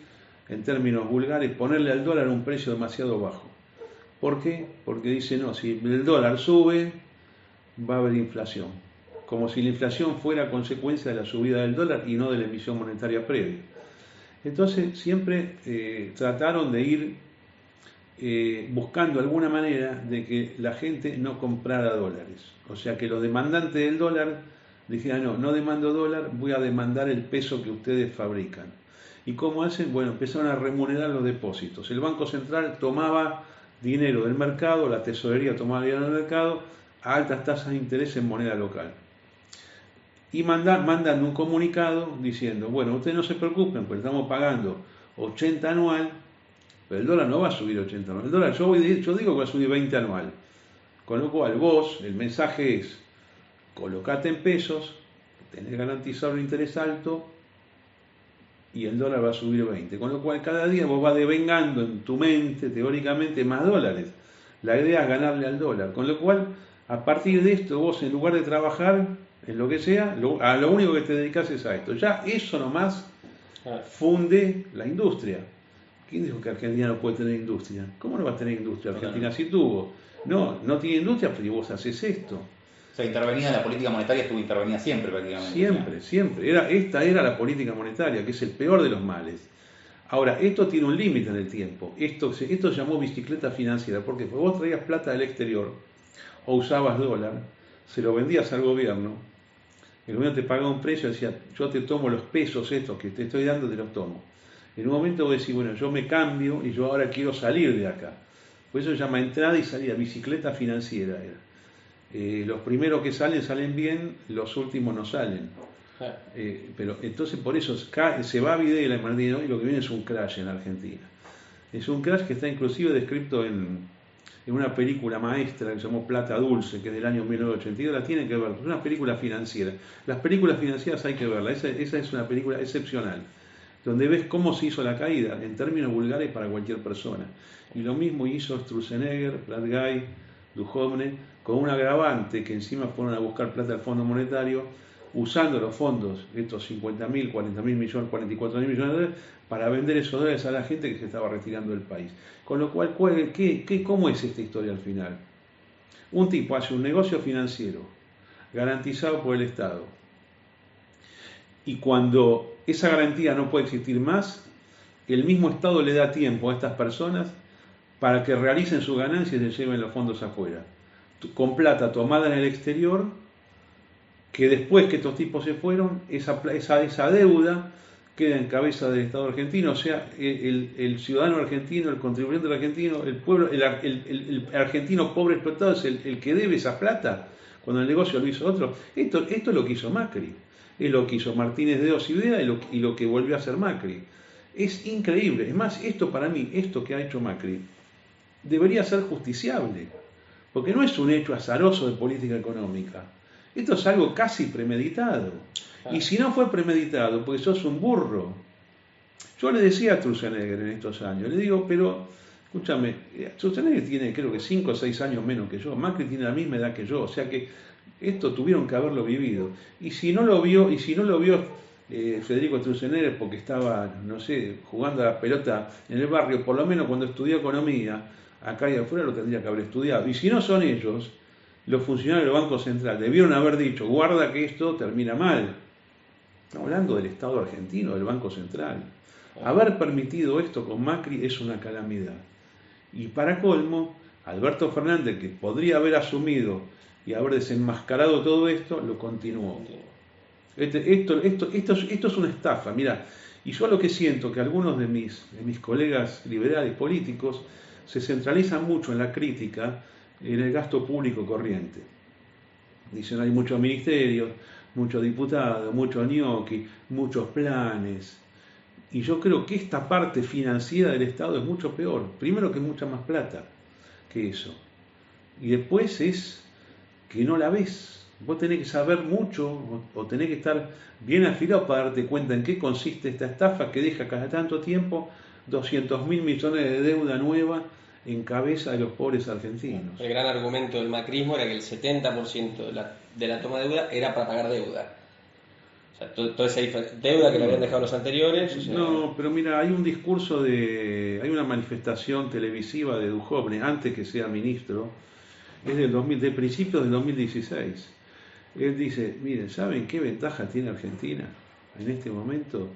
en términos vulgares, ponerle al dólar un precio demasiado bajo. ¿Por qué? Porque dice, no, si el dólar sube, va a haber inflación. Como si la inflación fuera consecuencia de la subida del dólar y no de la emisión monetaria previa. Entonces siempre trataron de ir buscando alguna manera de que la gente no comprara dólares. O sea, que los demandantes del dólar dijeran, no demando dólar, voy a demandar el peso que ustedes fabrican. ¿Y cómo hacen? Bueno, empezaron a remunerar los depósitos. El Banco Central tomaba dinero del mercado, la tesorería tomaba dinero del mercado, a altas tasas de interés en moneda local. Y mandan un comunicado diciendo, bueno, ustedes no se preocupen, pues estamos pagando 80 anual, pero el dólar no va a subir 80 anual. El dólar, yo digo que va a subir 20 anual. Con lo cual vos, el mensaje es, colocate en pesos, tenés garantizado un interés alto y el dólar va a subir 20. Con lo cual cada día vos vas devengando en tu mente, teóricamente, más dólares. La idea es ganarle al dólar. Con lo cual, a partir de esto, vos en lugar de trabajar en lo que sea, a lo único que te dedicas es a esto. Ya eso nomás funde la industria. ¿Quién dijo que Argentina no puede tener industria? ¿Cómo no va a tener industria? Argentina sí tuvo. No tiene industria, pero vos haces esto. O sea, intervenida la política monetaria estuvo intervenida siempre prácticamente. Siempre. Esta era la política monetaria, que es el peor de los males. Ahora, esto tiene un límite en el tiempo. Esto se llamó bicicleta financiera. ¿Por qué? Porque vos traías plata del exterior o usabas dólar, se lo vendías al gobierno, el gobierno te pagaba un precio y decía, yo te tomo los pesos estos que te estoy dando, te los tomo. En un momento vos decís, bueno, yo me cambio y yo ahora quiero salir de acá. Por eso se llama entrada y salida, bicicleta financiera. Los primeros que salen bien, los últimos no salen. Pero entonces por eso se va a Videla en Argentina y lo que viene es un crash en Argentina. Es un crash que está inclusive descrito en una película maestra que se llamó Plata Dulce, que es del año 1982, la tienen que ver, es una película financiera. Las películas financieras hay que verla, esa es una película excepcional, donde ves cómo se hizo la caída, en términos vulgares para cualquier persona. Y lo mismo hizo Sturzenegger, Pratgay, Duhovne, con un agravante que encima fueron a buscar plata al Fondo Monetario, usando los fondos, estos 50.000, 40.000 millones, 44.000 millones de dólares, para vender esos dólares a la gente que se estaba retirando del país. Con lo cual, ¿cómo es esta historia al final? Un tipo hace un negocio financiero, garantizado por el Estado, y cuando esa garantía no puede existir más, el mismo Estado le da tiempo a estas personas para que realicen su ganancia y se lleven los fondos afuera, con plata tomada en el exterior, que después que estos tipos se fueron, esa deuda queda en cabeza del Estado argentino, o sea, el ciudadano argentino, el contribuyente argentino, el pueblo, el argentino pobre explotado es el que debe esa plata, cuando el negocio lo hizo otro. Esto es lo que hizo Macri, es lo que hizo Martínez de Osidea y lo que volvió a hacer Macri. Es increíble, es más, esto para mí, esto que ha hecho Macri, debería ser justiciable, porque no es un hecho azaroso de política económica. Esto es algo casi premeditado. Y si no fue premeditado, porque sos un burro. Yo le decía a Sturzenegger en estos años, le digo, pero, escúchame, Sturzenegger tiene creo que 5 o 6 años menos que yo, Macri tiene la misma edad que yo, o sea que esto tuvieron que haberlo vivido. Y si no lo vio Federico Sturzenegger porque estaba, no sé, jugando a la pelota en el barrio, por lo menos cuando estudió economía, acá y afuera lo tendría que haber estudiado. Y si no son ellos, los funcionarios del Banco Central debieron haber dicho, guarda que esto termina mal. Estamos hablando del Estado argentino, del Banco Central. Haber permitido esto con Macri es una calamidad. Y para colmo, Alberto Fernández, que podría haber asumido y haber desenmascarado todo esto, lo continuó. Esto es una estafa, mirá. Y yo lo que siento que algunos de mis colegas liberales políticos se centralizan mucho en la crítica en el gasto público corriente. Dicen hay muchos ministerios, muchos diputados, muchos ñoquis, muchos planes. Y yo creo que esta parte financiera del Estado es mucho peor. Primero que es mucha más plata que eso. Y después es que no la ves. Vos tenés que saber mucho o tenés que estar bien afilado para darte cuenta en qué consiste esta estafa que deja cada tanto tiempo 200.000 millones de deuda nueva en cabeza de los pobres argentinos. El gran argumento del macrismo era que el 70% de la toma de deuda era para pagar deuda. O sea, toda esa deuda que le habían dejado los anteriores. O sea... No, pero mira, hay un discurso hay una manifestación televisiva de Duhovne, antes que sea ministro, es de principios del 2016. Él dice, miren, ¿saben qué ventaja tiene Argentina en este momento?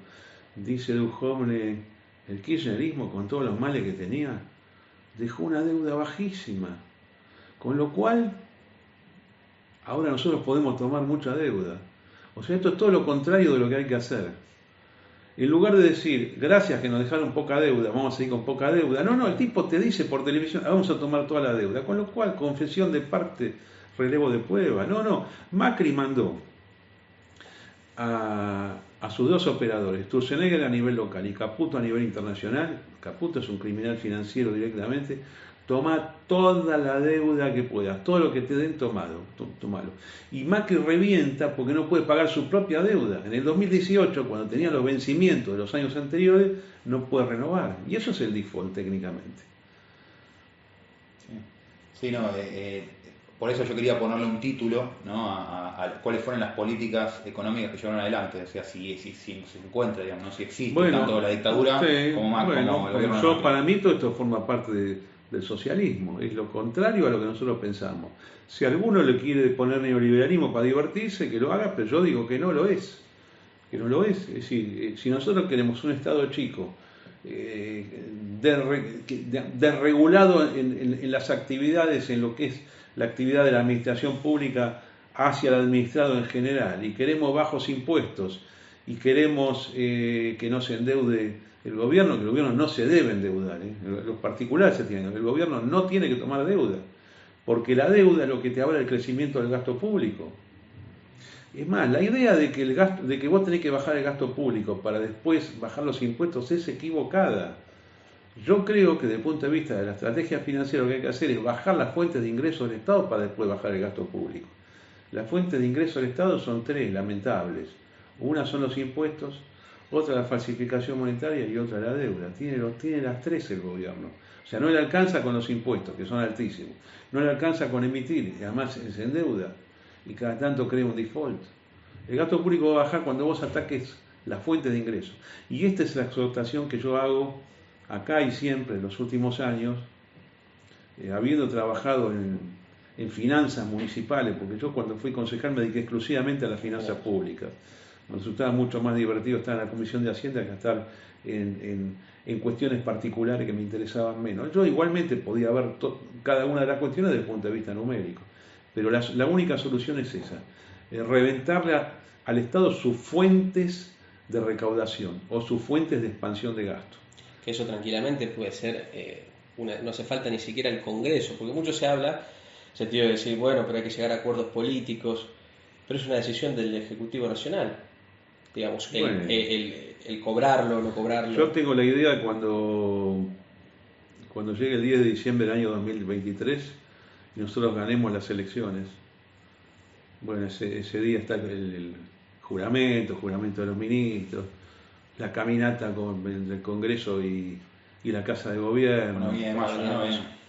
Dice Duhovne, el kirchnerismo con todos los males que tenía, dejó una deuda bajísima, con lo cual ahora nosotros podemos tomar mucha deuda. O sea, esto es todo lo contrario de lo que hay que hacer. En lugar de decir, gracias que nos dejaron poca deuda, vamos a seguir con poca deuda. No, el tipo te dice por televisión, vamos a tomar toda la deuda. Con lo cual, confesión de parte, relevo de prueba. No, Macri mandó a sus dos operadores, Sturzenegger a nivel local y Caputo a nivel internacional. Caputo es un criminal financiero directamente. Toma toda la deuda que puedas, todo lo que te den, tomalo. Y Macri revienta porque no puede pagar su propia deuda. En el 2018, cuando tenía los vencimientos de los años anteriores, no puede renovar. Y eso es el default técnicamente. Sí, no, por eso yo quería ponerle un título, ¿no? Cuáles fueron las políticas económicas que llevaron adelante, o sea, si se encuentra, digamos, ¿no? Si existe tanto la dictadura sí, como más como el gobierno de Macri. para mí todo esto forma parte del socialismo, es lo contrario a lo que nosotros pensamos. Si alguno le quiere poner neoliberalismo para divertirse, que lo haga, pero yo digo que no lo es. Que no lo es. Es decir, si nosotros queremos un Estado chico, desregulado en las actividades, en lo que es la actividad de la administración pública hacia el administrado en general, y queremos bajos impuestos, y queremos que no se endeude el gobierno, que el gobierno no se debe endeudar, los particulares se tienen, el gobierno no tiene que tomar deuda, porque la deuda es lo que te habla del crecimiento del gasto público. Es más, la idea de que vos tenés que bajar el gasto público para después bajar los impuestos es equivocada. Yo creo que desde el punto de vista de la estrategia financiera lo que hay que hacer es bajar las fuentes de ingresos del Estado para después bajar el gasto público. Las fuentes de ingresos del Estado son tres, lamentables. Una son los impuestos, otra la falsificación monetaria y otra la deuda. Tiene las tres el gobierno. O sea, no le alcanza con los impuestos, que son altísimos. No le alcanza con emitir, y además se endeuda. Y cada tanto crea un default. El gasto público va a bajar cuando vos ataques las fuentes de ingresos. Y esta es la exhortación que yo hago acá y siempre en los últimos años, habiendo trabajado en finanzas municipales, porque yo cuando fui concejal me dediqué exclusivamente a las finanzas públicas. Me resultaba mucho más divertido estar en la Comisión de Hacienda que estar en cuestiones particulares que me interesaban menos. Yo igualmente podía ver cada una de las cuestiones desde el punto de vista numérico. Pero la única solución es esa, reventarle al Estado sus fuentes de recaudación o sus fuentes de expansión de gasto. Que eso tranquilamente puede ser, no hace falta ni siquiera el Congreso, porque mucho se habla, en el sentido de decir, bueno, pero hay que llegar a acuerdos políticos, pero es una decisión del Ejecutivo Nacional, digamos, el cobrarlo o no cobrarlo. Yo tengo la idea de cuando llegue el 10 de diciembre del año 2023, y nosotros ganemos las elecciones, bueno, ese día está el juramento de los ministros, la caminata del Congreso y la Casa de Gobierno,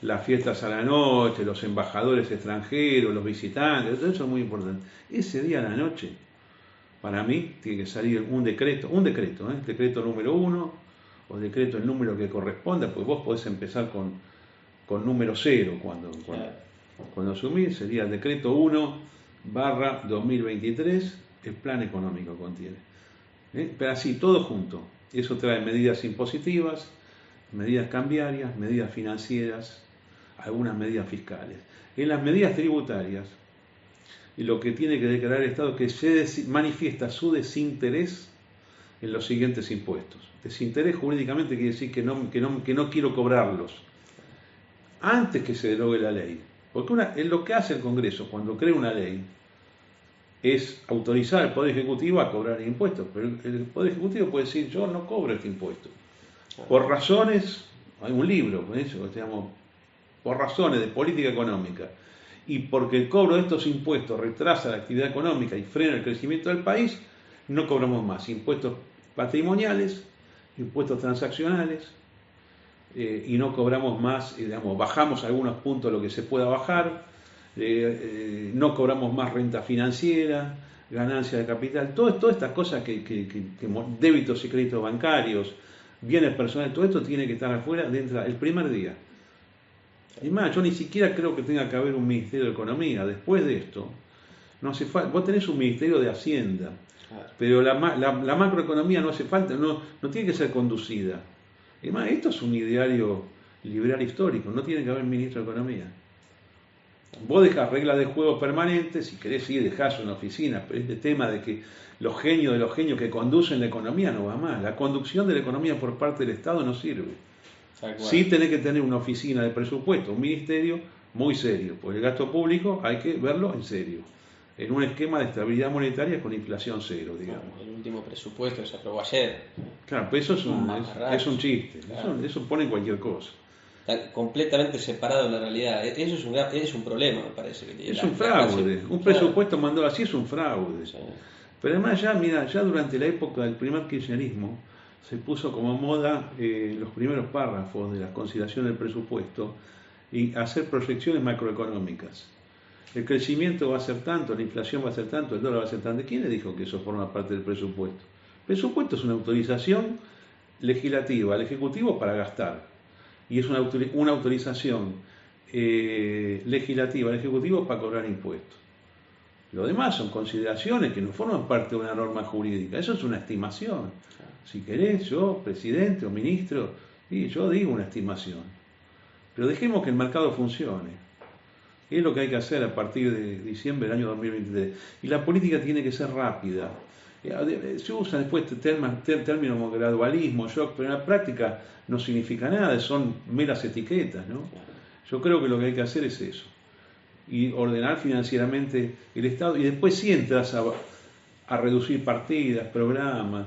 las fiestas a la noche, los embajadores extranjeros, los visitantes, todo eso es muy importante. Ese día a la noche, para mí, tiene que salir un decreto número 1, o decreto el número que corresponda, pues vos podés empezar con número 0 cuando asumís, sería el decreto 1/2023, el plan económico contiene. Pero así, todo junto. Eso trae medidas impositivas, medidas cambiarias, medidas financieras, algunas medidas fiscales. En las medidas tributarias, y lo que tiene que declarar el Estado es que se manifiesta su desinterés en los siguientes impuestos. Desinterés jurídicamente quiere decir que no quiero cobrarlos antes que se derogue la ley. Porque lo que hace el Congreso cuando crea una ley es autorizar al Poder Ejecutivo a cobrar impuestos, pero el Poder Ejecutivo puede decir, yo no cobro este impuesto. Por razones, hay un libro con eso, que se llama por razones de política económica, y porque el cobro de estos impuestos retrasa la actividad económica y frena el crecimiento del país, no cobramos más impuestos patrimoniales, impuestos transaccionales, y no cobramos más, bajamos algunos puntos lo que se pueda bajar, no cobramos más renta financiera, ganancia de capital, todas estas cosas que débitos y créditos bancarios, bienes personales, todo esto tiene que estar afuera dentro el primer día. Es más, yo ni siquiera creo que tenga que haber un Ministerio de Economía. Después de esto, no hace falta. Vos tenés un Ministerio de Hacienda, pero la macroeconomía no hace falta, no tiene que ser conducida. Es más, esto es un ideario liberal histórico, no tiene que haber ministro de Economía. Vos dejás reglas de juego permanentes, si querés ir, dejás una oficina, pero este tema de que los genios de los genios que conducen la economía no va más. La conducción de la economía por parte del Estado no sirve. Sí tenés que tener una oficina de presupuesto, un ministerio muy serio, porque el gasto público hay que verlo en serio, en un esquema de estabilidad monetaria con inflación cero, digamos. El último presupuesto se aprobó ayer. Claro, pues eso es un chiste, claro. Eso pone cualquier cosa. Está completamente separado de la realidad. Eso es un problema, me parece. Es un fraude. Un presupuesto mandado así es un fraude. Sí. Pero además ya durante la época del primer kirchnerismo se puso como moda los primeros párrafos de la consideración del presupuesto, y hacer proyecciones macroeconómicas. El crecimiento va a ser tanto, la inflación va a ser tanto, el dólar va a ser tanto. ¿Quién le dijo que eso forma parte del presupuesto? El presupuesto es una autorización legislativa al Ejecutivo para gastar. Y es una autorización legislativa al Ejecutivo para cobrar impuestos. Lo demás son consideraciones que no forman parte de una norma jurídica. Eso es una estimación. Si querés, yo, presidente o ministro, y yo digo una estimación. Pero dejemos que el mercado funcione. Es lo que hay que hacer a partir de diciembre del año 2023. Y la política tiene que ser rápida. Se usan después términos como gradualismo, shock, pero en la práctica no significa nada, son meras etiquetas, ¿no? Yo creo que lo que hay que hacer es eso. Y ordenar financieramente el Estado. Y después sí entras a reducir partidas, programas.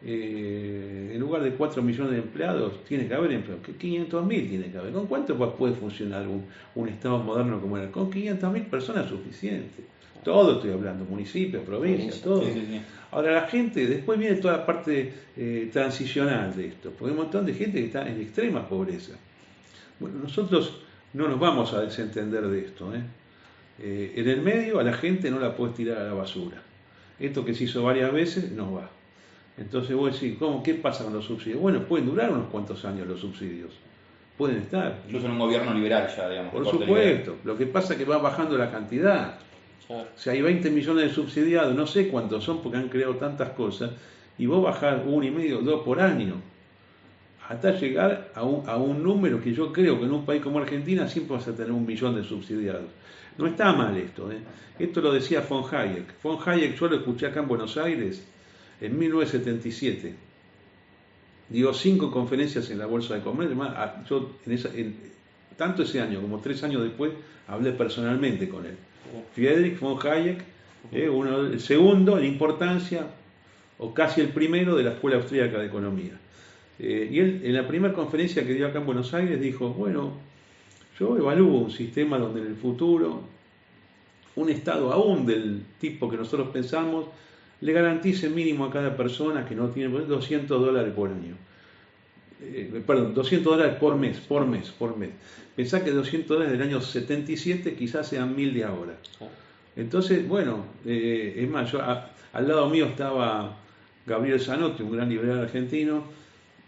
En lugar de 4 millones de empleados, tiene que haber empleados. 500.000 tiene que haber. ¿Con cuánto puede funcionar un Estado moderno como el? Con 500.000 personas suficiente. Todo estoy hablando, municipios, provincias, todo. Sí. Ahora la gente, después viene toda la parte transicional de esto, porque hay un montón de gente que está en extrema pobreza. Bueno, nosotros no nos vamos a desentender de esto. En el medio a la gente no la puedes tirar a la basura. Esto que se hizo varias veces no va. Entonces vos decís, ¿qué pasa con los subsidios? Bueno, pueden durar unos cuantos años los subsidios. Pueden estar. Incluso en un gobierno liberal ya, digamos. Por supuesto. Lo que pasa es que va bajando la cantidad. Si hay 20 millones de subsidiados, no sé cuántos son porque han creado tantas cosas, y vos bajás 1,5, 2 por año, hasta llegar a un número que yo creo que en un país como Argentina siempre vas a tener 1 millón de subsidiados. No está mal esto. Esto lo decía von Hayek. Von Hayek yo lo escuché acá en Buenos Aires en 1977. Dio 5 conferencias en la Bolsa de Comercio. Yo tanto ese año como 3 años después hablé personalmente con él. Friedrich von Hayek, el segundo en importancia, o casi el primero de la Escuela Austríaca de Economía. Y él, en la primera conferencia que dio acá en Buenos Aires, dijo, bueno, yo evalúo un sistema donde en el futuro un Estado aún del tipo que nosotros pensamos le garantice mínimo a cada persona que no tiene $200 por año. Perdón, $200 por mes. Pensá que $200 del año 77 quizás sean 1.000 de ahora. Entonces, bueno, es más, al lado mío estaba Gabriel Zanotti, un gran liberal argentino,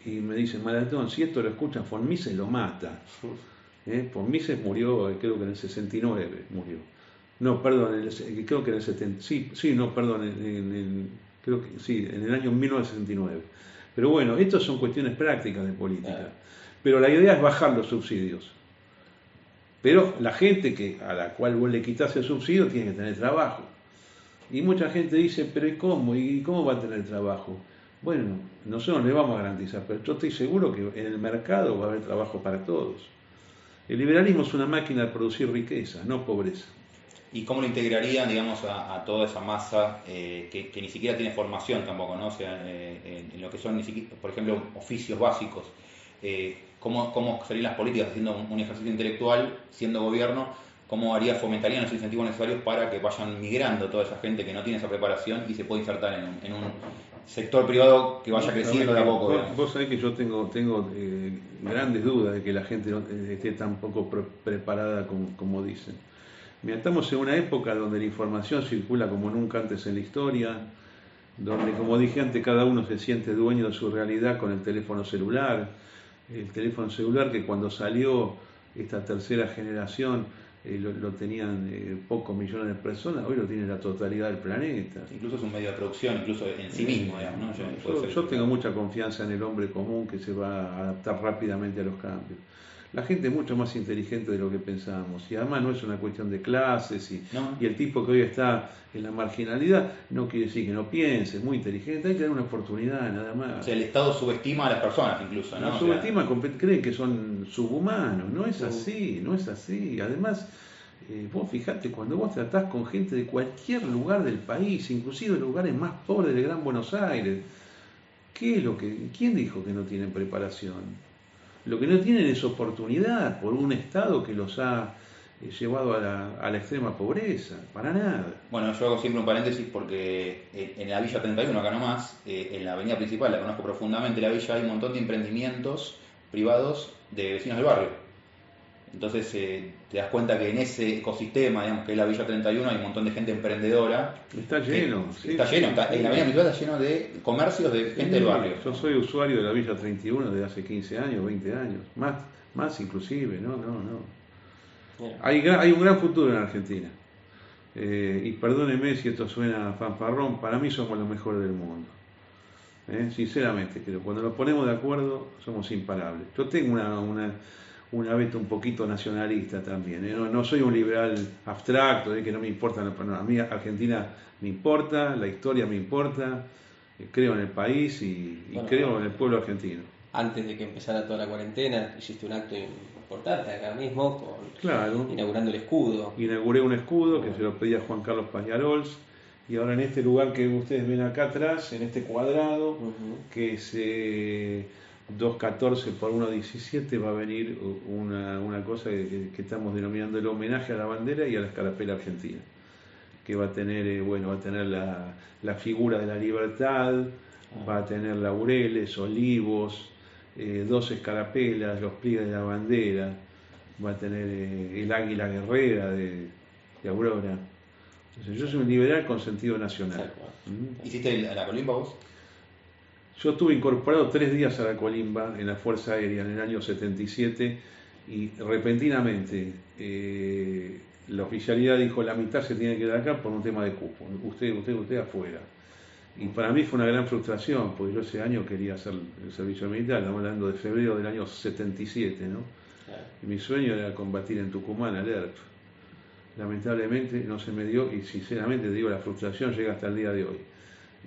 y me dice, Maratón, si esto lo escuchan, von Mises lo mata. Von Mises murió, creo que en el 69 murió. No, perdón, creo que en el 70. Sí, no, perdón, creo que sí, en el año 1969. Pero bueno, estas son cuestiones prácticas de política. Pero la idea es bajar los subsidios. Pero la gente a la cual vos le quitas el subsidio tiene que tener trabajo. Y mucha gente dice, pero ¿y cómo? ¿Y cómo va a tener trabajo? Bueno, nosotros no le vamos a garantizar, pero yo estoy seguro que en el mercado va a haber trabajo para todos. El liberalismo es una máquina de producir riqueza, no pobreza. ¿Y cómo lo integrarían, digamos, a toda esa masa que ni siquiera tiene formación tampoco, ¿no? O sea, en lo que son, por ejemplo, oficios básicos. ¿Cómo serían las políticas haciendo un ejercicio intelectual, siendo gobierno? ¿Cómo fomentarían los incentivos necesarios para que vayan migrando toda esa gente que no tiene esa preparación y se pueda insertar en un sector privado que vaya creciendo de a poco? Vos sabés que yo tengo grandes dudas de que la gente no esté tan poco preparada como dicen. Mira, estamos en una época donde la información circula como nunca antes en la historia, donde, como dije antes, cada uno se siente dueño de su realidad con el teléfono celular. El teléfono celular que cuando salió esta tercera generación lo tenían pocos millones de personas, hoy lo tiene la totalidad del planeta. Incluso es un medio de producción, incluso en sí mismo, digamos, ¿no? Yo tengo mucha confianza en el hombre común que se va a adaptar rápidamente a los cambios. La gente es mucho más inteligente de lo que pensábamos, y además no es una cuestión de clases, y el tipo que hoy está en la marginalidad no quiere decir que no piense, es muy inteligente, hay que dar una oportunidad nada más. O sea, el Estado subestima a las personas incluso, ¿no? Subestima, creen que son subhumanos, no es así, no es así. Además, vos fijate, cuando vos tratás con gente de cualquier lugar del país, inclusive lugares más pobres del Gran Buenos Aires, ¿quién dijo que no tienen preparación? Lo que no tienen es oportunidad por un Estado que los ha llevado a la extrema pobreza, para nada. Bueno, yo hago siempre un paréntesis porque en la Villa 31, acá nomás, en la avenida principal, la conozco profundamente, la villa, hay un montón de emprendimientos privados de vecinos del barrio. Entonces te das cuenta que en ese ecosistema, digamos, que es la Villa 31, hay un montón de gente emprendedora. Está lleno. Está lleno, la Avenida Mislata está lleno de comercios de gente del barrio. Yo soy usuario de la Villa 31 desde hace 15 años, 20 años, más inclusive, no. Hay un gran futuro en Argentina. Y perdóneme si esto suena fanfarrón, para mí somos los mejores del mundo. Sinceramente, creo, cuando nos ponemos de acuerdo somos imparables. Yo tengo una beta un poquito nacionalista también. No soy un liberal abstracto, que no me importa. A mí Argentina me importa, la historia me importa, creo en el país y creo en el pueblo argentino. Antes de que empezara toda la cuarentena, hiciste un acto importante acá mismo, inaugurando el escudo. Inauguré un escudo que se lo pedí a Juan Carlos Pañarols. Y ahora en este lugar que ustedes ven acá atrás, en este cuadrado, que es 2.14 por 1.17, va a venir una cosa que estamos denominando el homenaje a la bandera y a la escarapela argentina, que va a tener, va a tener la figura de la libertad, va a tener laureles, olivos, 2 escarapelas, los pliegues de la bandera, va a tener el águila guerrera de Aurora. Entonces, yo soy un liberal con sentido nacional. ¿Hiciste la colimba vos? Yo estuve incorporado 3 días a la colimba en la Fuerza Aérea en el año 77 y repentinamente la oficialidad dijo la mitad se tiene que dar acá por un tema de cupo. Usted afuera. Y para mí fue una gran frustración, porque yo ese año quería hacer el servicio militar, estamos hablando de febrero del año 77, ¿no? Y mi sueño era combatir en Tucumán al ERP. Lamentablemente no se me dio y sinceramente te digo, la frustración llega hasta el día de hoy.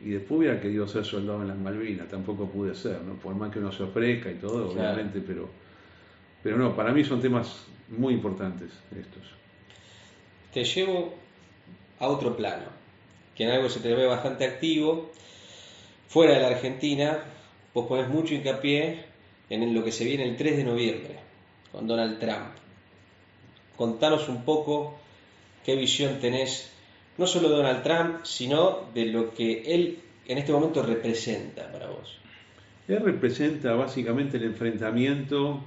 Y después hubiera querido ser soldado en las Malvinas, tampoco pude ser, ¿no? Por más que uno se ofrezca y todo, obviamente, pero no, para mí son temas muy importantes estos. Te llevo a otro plano, que en algo se te ve bastante activo. Fuera de la Argentina, vos ponés mucho hincapié en lo que se viene el 3 de noviembre, con Donald Trump. Contanos un poco qué visión tenés, no solo de Donald Trump, sino de lo que él en este momento representa para vos. Él representa básicamente el enfrentamiento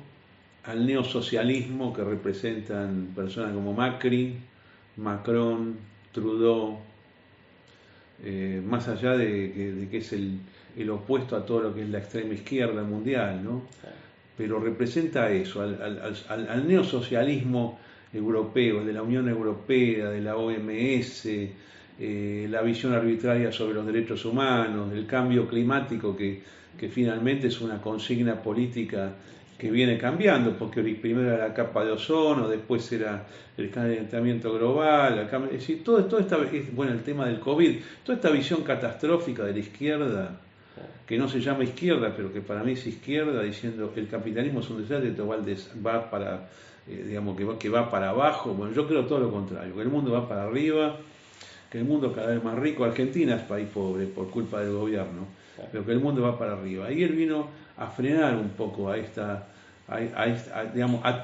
al neosocialismo que representan personas como Macri, Macron, Trudeau, más allá de que es el opuesto a todo lo que es la extrema izquierda mundial, ¿no? Pero representa eso, al neosocialismo europeo, de la Unión Europea, de la OMS, la visión arbitraria sobre los derechos humanos, el cambio climático que finalmente es una consigna política que viene cambiando, porque primero era la capa de ozono, después era el calentamiento global, es decir, el tema del COVID, toda esta visión catastrófica de la izquierda, que no se llama izquierda, pero que para mí es izquierda, diciendo el capitalismo es un desastre, va para, que va para abajo. Bueno, yo creo todo lo contrario, que el mundo va para arriba, que el mundo cada vez más rico. Argentina es país pobre por culpa del gobierno, pero que el mundo va para arriba. Y él vino a frenar un poco a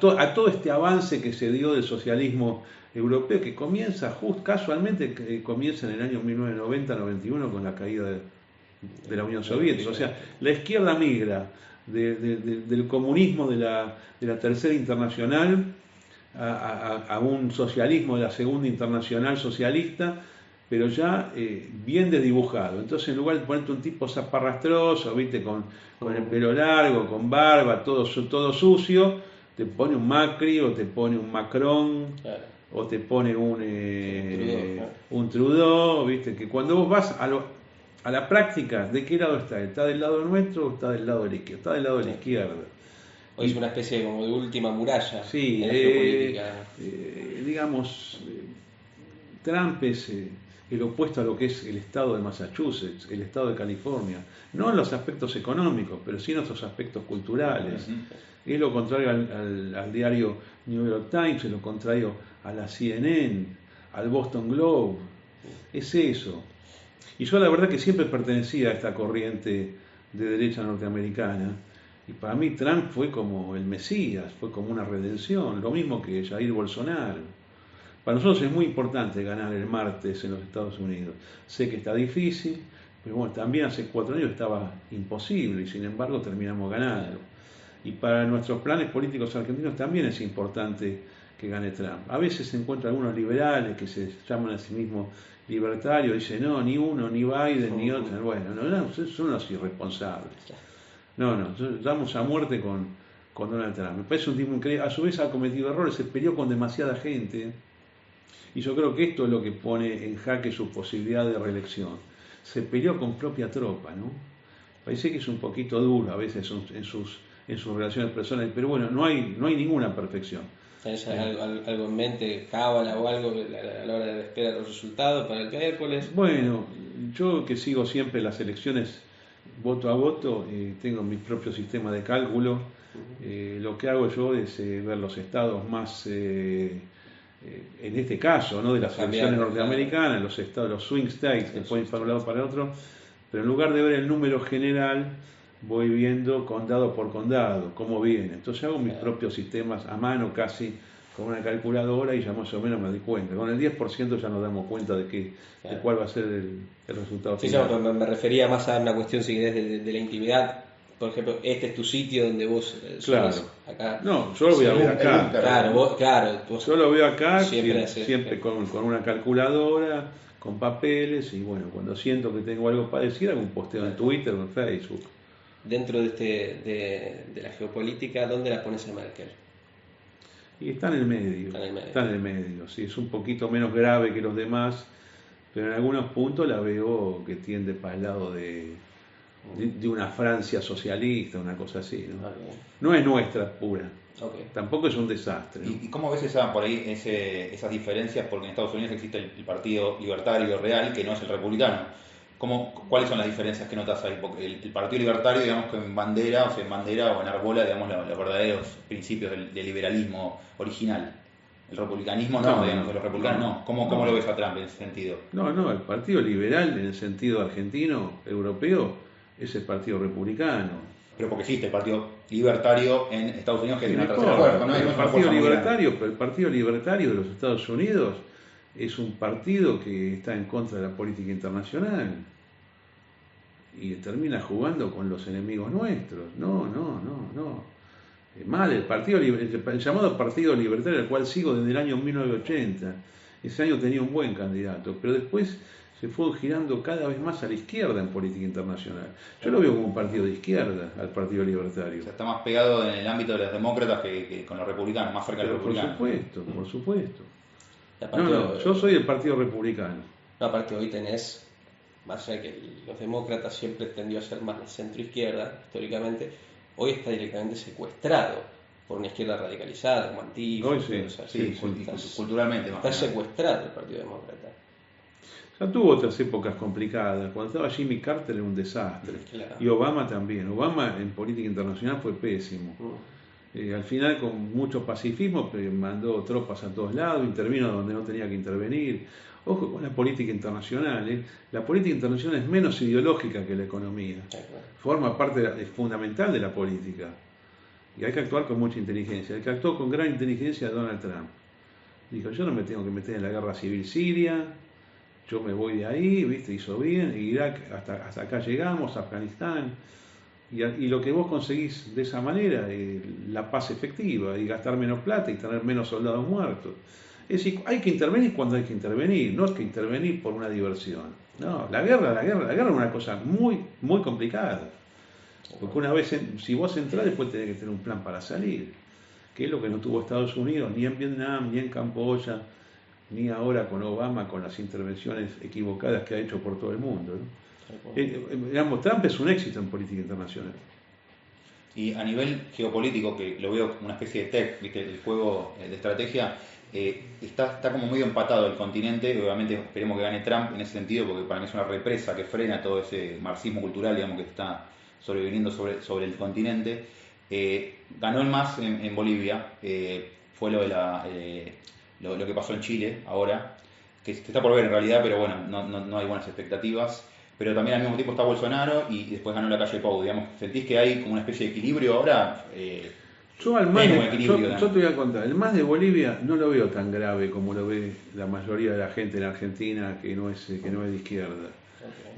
todo este avance que se dio del socialismo europeo, que comienza casualmente comienza en el año 1990-91 con la caída de la Unión Soviética. O sea, la izquierda migra del comunismo de la Tercera Internacional a un socialismo de la Segunda Internacional socialista, pero ya bien desdibujado. Entonces, en lugar de ponerte un tipo zaparrastroso, ¿viste? Con el pelo largo, con barba, todo sucio, te pone un Macri o te pone un Macron, o te pone un Trudeau, ¿viste? Que cuando vos vas a la práctica, ¿de qué lado está? ¿Está del lado nuestro o está del lado de la izquierda? Está del lado de la izquierda. Hoy es una especie como de última muralla en la geopolítica. Trump es el opuesto a lo que es el estado de Massachusetts, el estado de California, no en los aspectos económicos, pero sí en otros aspectos culturales. Es lo contrario al diario New York Times, es lo contrario a la CNN, al Boston Globe. Es eso. Y yo la verdad que siempre pertenecía a esta corriente de derecha norteamericana, y para mí Trump fue como el Mesías, fue como una redención, lo mismo que Jair Bolsonaro. Para nosotros es muy importante ganar el martes en los Estados Unidos. Sé que está difícil, pero bueno, también hace 4 años estaba imposible y sin embargo terminamos ganando. Y para nuestros planes políticos argentinos también es importante que gane Trump. A veces se encuentran algunos liberales que se llaman a sí mismos libertarios, dicen, no, ni uno, ni Biden, ni otro. Bueno, no, son los irresponsables. No, damos a muerte con Donald Trump. Me parece un tipo increíble. A su vez ha cometido errores, se peleó con demasiada gente. Y yo creo que esto es lo que pone en jaque su posibilidad de reelección. Se peleó con propia tropa, ¿no? Parece que es un poquito duro a veces en sus relaciones personales, pero bueno, no hay ninguna perfección. ¿Tenés algo en mente, cábala o algo a la hora de esperar los resultados para el miércoles? Bueno, yo que sigo siempre las elecciones voto a voto, tengo mi propio sistema de cálculo. Lo que hago yo es ver los estados más, en este caso, ¿no?, de las elecciones norteamericanas, los estados, los swing states, que pueden ir para un lado para el otro, pero en lugar de ver el número general, voy viendo condado por condado, cómo viene. Entonces hago mis propios sistemas a mano casi, con una calculadora, y ya más o menos me doy cuenta. Con el 10% ya nos damos cuenta de cuál va a ser el resultado final. Sí, me refería más a una cuestión, si querés, de la intimidad. Por ejemplo, este es tu sitio donde vos claro. Acá. No, yo lo voy a ver acá. Claro, yo lo veo acá, siempre con una calculadora, con papeles, y bueno, cuando siento que tengo algo para decir, hago un posteo en Twitter o en Facebook. Dentro de la geopolítica, ¿dónde la pones a Merkel? Y está en el medio. Sí, es un poquito menos grave que los demás, pero en algunos puntos la veo que tiende para el lado de una Francia socialista, una cosa así, ¿no? Okay. No es nuestra pura. Okay. Tampoco es un desastre, ¿no? ¿Y cómo ves esas diferencias? Porque en Estados Unidos existe el Partido Libertario Real, que no es el republicano. ¿Cuáles son las diferencias que notas ahí? Porque el Partido Libertario, digamos, que bandera o enarbola, digamos, los verdaderos principios del liberalismo original. El republicanismo digamos, los republicanos no. ¿Cómo lo ves a Trump en ese sentido? No, el Partido Liberal, en el sentido argentino, europeo, es el Partido Republicano. Pero porque existe el Partido Libertario en Estados Unidos, que es una tercera fuerza, ¿no? El Partido Libertario de los Estados Unidos es un partido que está en contra de la política internacional y termina jugando con los enemigos nuestros. No. Mal, el llamado Partido Libertario, al cual sigo desde el año 1980. Ese año tenía un buen candidato, pero después se fue girando cada vez más a la izquierda en política internacional. Yo lo veo como un partido de izquierda, al Partido Libertario. O sea, está más pegado en el ámbito de los demócratas que con los republicanos, más cerca de los republicanos. Por supuesto. Yo soy del Partido Republicano. No, aparte hoy tenés, más allá de que los demócratas siempre tendió a ser más de centro-izquierda, históricamente, hoy está directamente secuestrado por una izquierda radicalizada, como Antifa. Hoy sí, culturalmente. Está secuestrado el Partido Demócrata. Ya tuvo otras épocas complicadas. Cuando estaba Jimmy Carter era un desastre. Claro. Y Obama también. Obama en política internacional fue pésimo. Al final, con mucho pacifismo, mandó tropas a todos lados, intervino donde no tenía que intervenir. Ojo con la política internacional. La política internacional es menos ideológica que la economía. Forma parte fundamental de la política. Y hay que actuar con mucha inteligencia. El que actuó con gran inteligencia es Donald Trump. Dijo, yo no me tengo que meter en la guerra civil siria, yo me voy de ahí, ¿viste? Hizo bien, Irak, hasta acá llegamos, Afganistán. Y lo que vos conseguís de esa manera es la paz efectiva, y gastar menos plata y tener menos soldados muertos. Es decir, hay que intervenir cuando hay que intervenir, no es que intervenir por una diversión. No, la guerra es una cosa muy, muy complicada. Porque una vez, si vos entrás, después tenés que tener un plan para salir. Que es lo que no tuvo Estados Unidos, ni en Vietnam, ni en Camboya, ni ahora con Obama, con las intervenciones equivocadas que ha hecho por todo el mundo, ¿no? Digamos, Trump es un éxito en política internacional. Y a nivel geopolítico, que lo veo como una especie de tech, ¿viste? El juego de estrategia, está como medio empatado el continente. Obviamente esperemos que gane Trump en ese sentido, porque para mí es una represa que frena todo ese marxismo cultural, digamos, que está sobreviniendo sobre el continente. Ganó el MAS en Bolivia, fue lo que pasó en Chile ahora, que está por ver en realidad, pero bueno, no hay buenas expectativas. Pero también al mismo tiempo está Bolsonaro y después ganó la calle Pou, digamos. ¿Sentís que hay como una especie de equilibrio ahora? Yo te voy a contar, el MAS de Bolivia no lo veo tan grave como lo ve la mayoría de la gente en Argentina que no es de izquierda.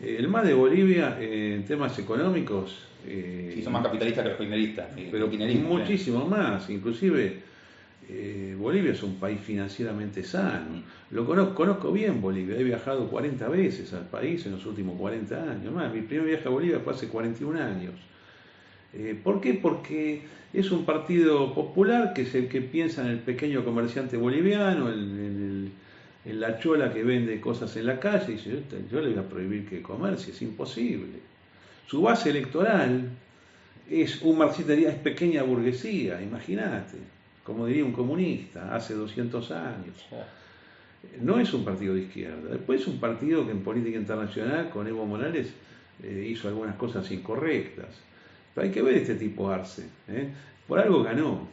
El MAS de Bolivia, en temas económicos... sí, son más capitalistas que los kirchneristas. Pero muchísimo más, inclusive Bolivia es un país financieramente sano. Lo conozco bien Bolivia, he viajado 40 veces al país en los últimos 40 años. Más, mi primer viaje a Bolivia fue hace 41 años. ¿Por qué? Porque es un partido popular que es el que piensa en el pequeño comerciante boliviano, en la chola que vende cosas en la calle, y dice, yo le voy a prohibir que comercie, es imposible. Su base electoral es un marxista, es pequeña burguesía, imagínate, como diría un comunista, hace 200 años. No es un partido de izquierda. Después es un partido que en política internacional, con Evo Morales, hizo algunas cosas incorrectas. Pero hay que ver este tipo Arce. Por algo ganó.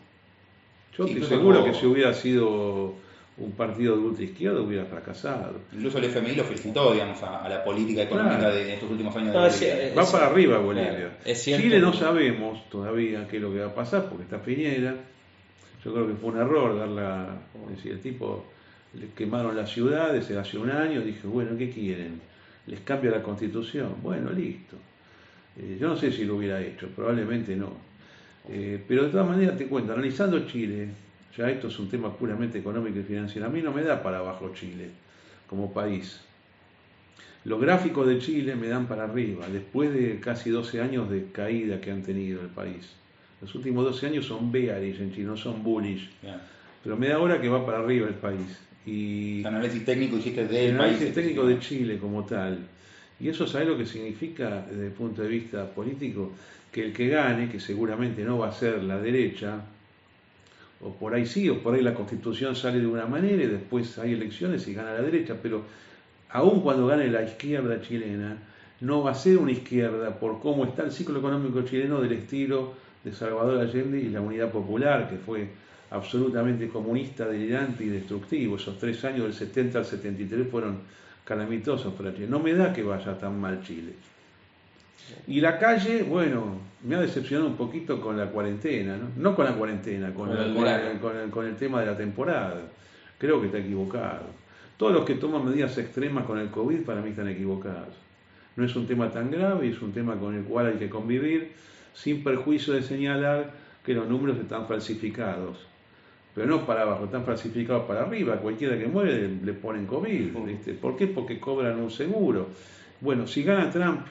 Yo estoy seguro que si hubiera sido un partido de ultraizquierda hubiera fracasado. Incluso el FMI lo felicitó, digamos, a la política económica de estos últimos años de Bolivia. Va para arriba Bolivia. Claro, Chile no sabemos todavía qué es lo que va a pasar porque está Piñera. Yo creo que fue un error darla. Es decir, el tipo le quemaron las ciudades hace un año. Dije, bueno, ¿qué quieren? ¿Les cambia la constitución? Bueno, listo. Yo no sé si lo hubiera hecho, probablemente no. Pero de todas maneras te cuento, analizando Chile, ya esto es un tema puramente económico y financiero, a mí no me da para abajo Chile como país. Los gráficos de Chile me dan para arriba, después de casi 12 años de caída que han tenido el país. Los últimos 12 años son bearish en Chile, no son bullish. Yeah. Pero me da ahora que va para arriba el país. Y el análisis técnico hiciste del el país. Análisis técnico de Chile como tal. Y eso, ¿sabe lo que significa desde el punto de vista político? Que el que gane, que seguramente no va a ser la derecha, o por ahí sí, o por ahí la Constitución sale de una manera y después hay elecciones y gana la derecha, pero aun cuando gane la izquierda chilena, no va a ser una izquierda por cómo está el ciclo económico chileno del estilo de Salvador Allende y la Unidad Popular, que fue absolutamente comunista, delirante y destructivo. Esos 3 años del 70 al 73 fueron calamitosos para Chile. No me da que vaya tan mal Chile. Y la calle, bueno, me ha decepcionado un poquito con la cuarentena, no con la cuarentena, con el tema de la temporada. Creo que está equivocado. Todos los que toman medidas extremas con el COVID para mí están equivocados. No es un tema tan grave, es un tema con el cual hay que convivir sin perjuicio de señalar que los números están falsificados. Pero no para abajo, están falsificados para arriba. Cualquiera que muere le ponen COVID. ¿Viste? ¿Por qué? Porque cobran un seguro. Bueno, si gana Trump,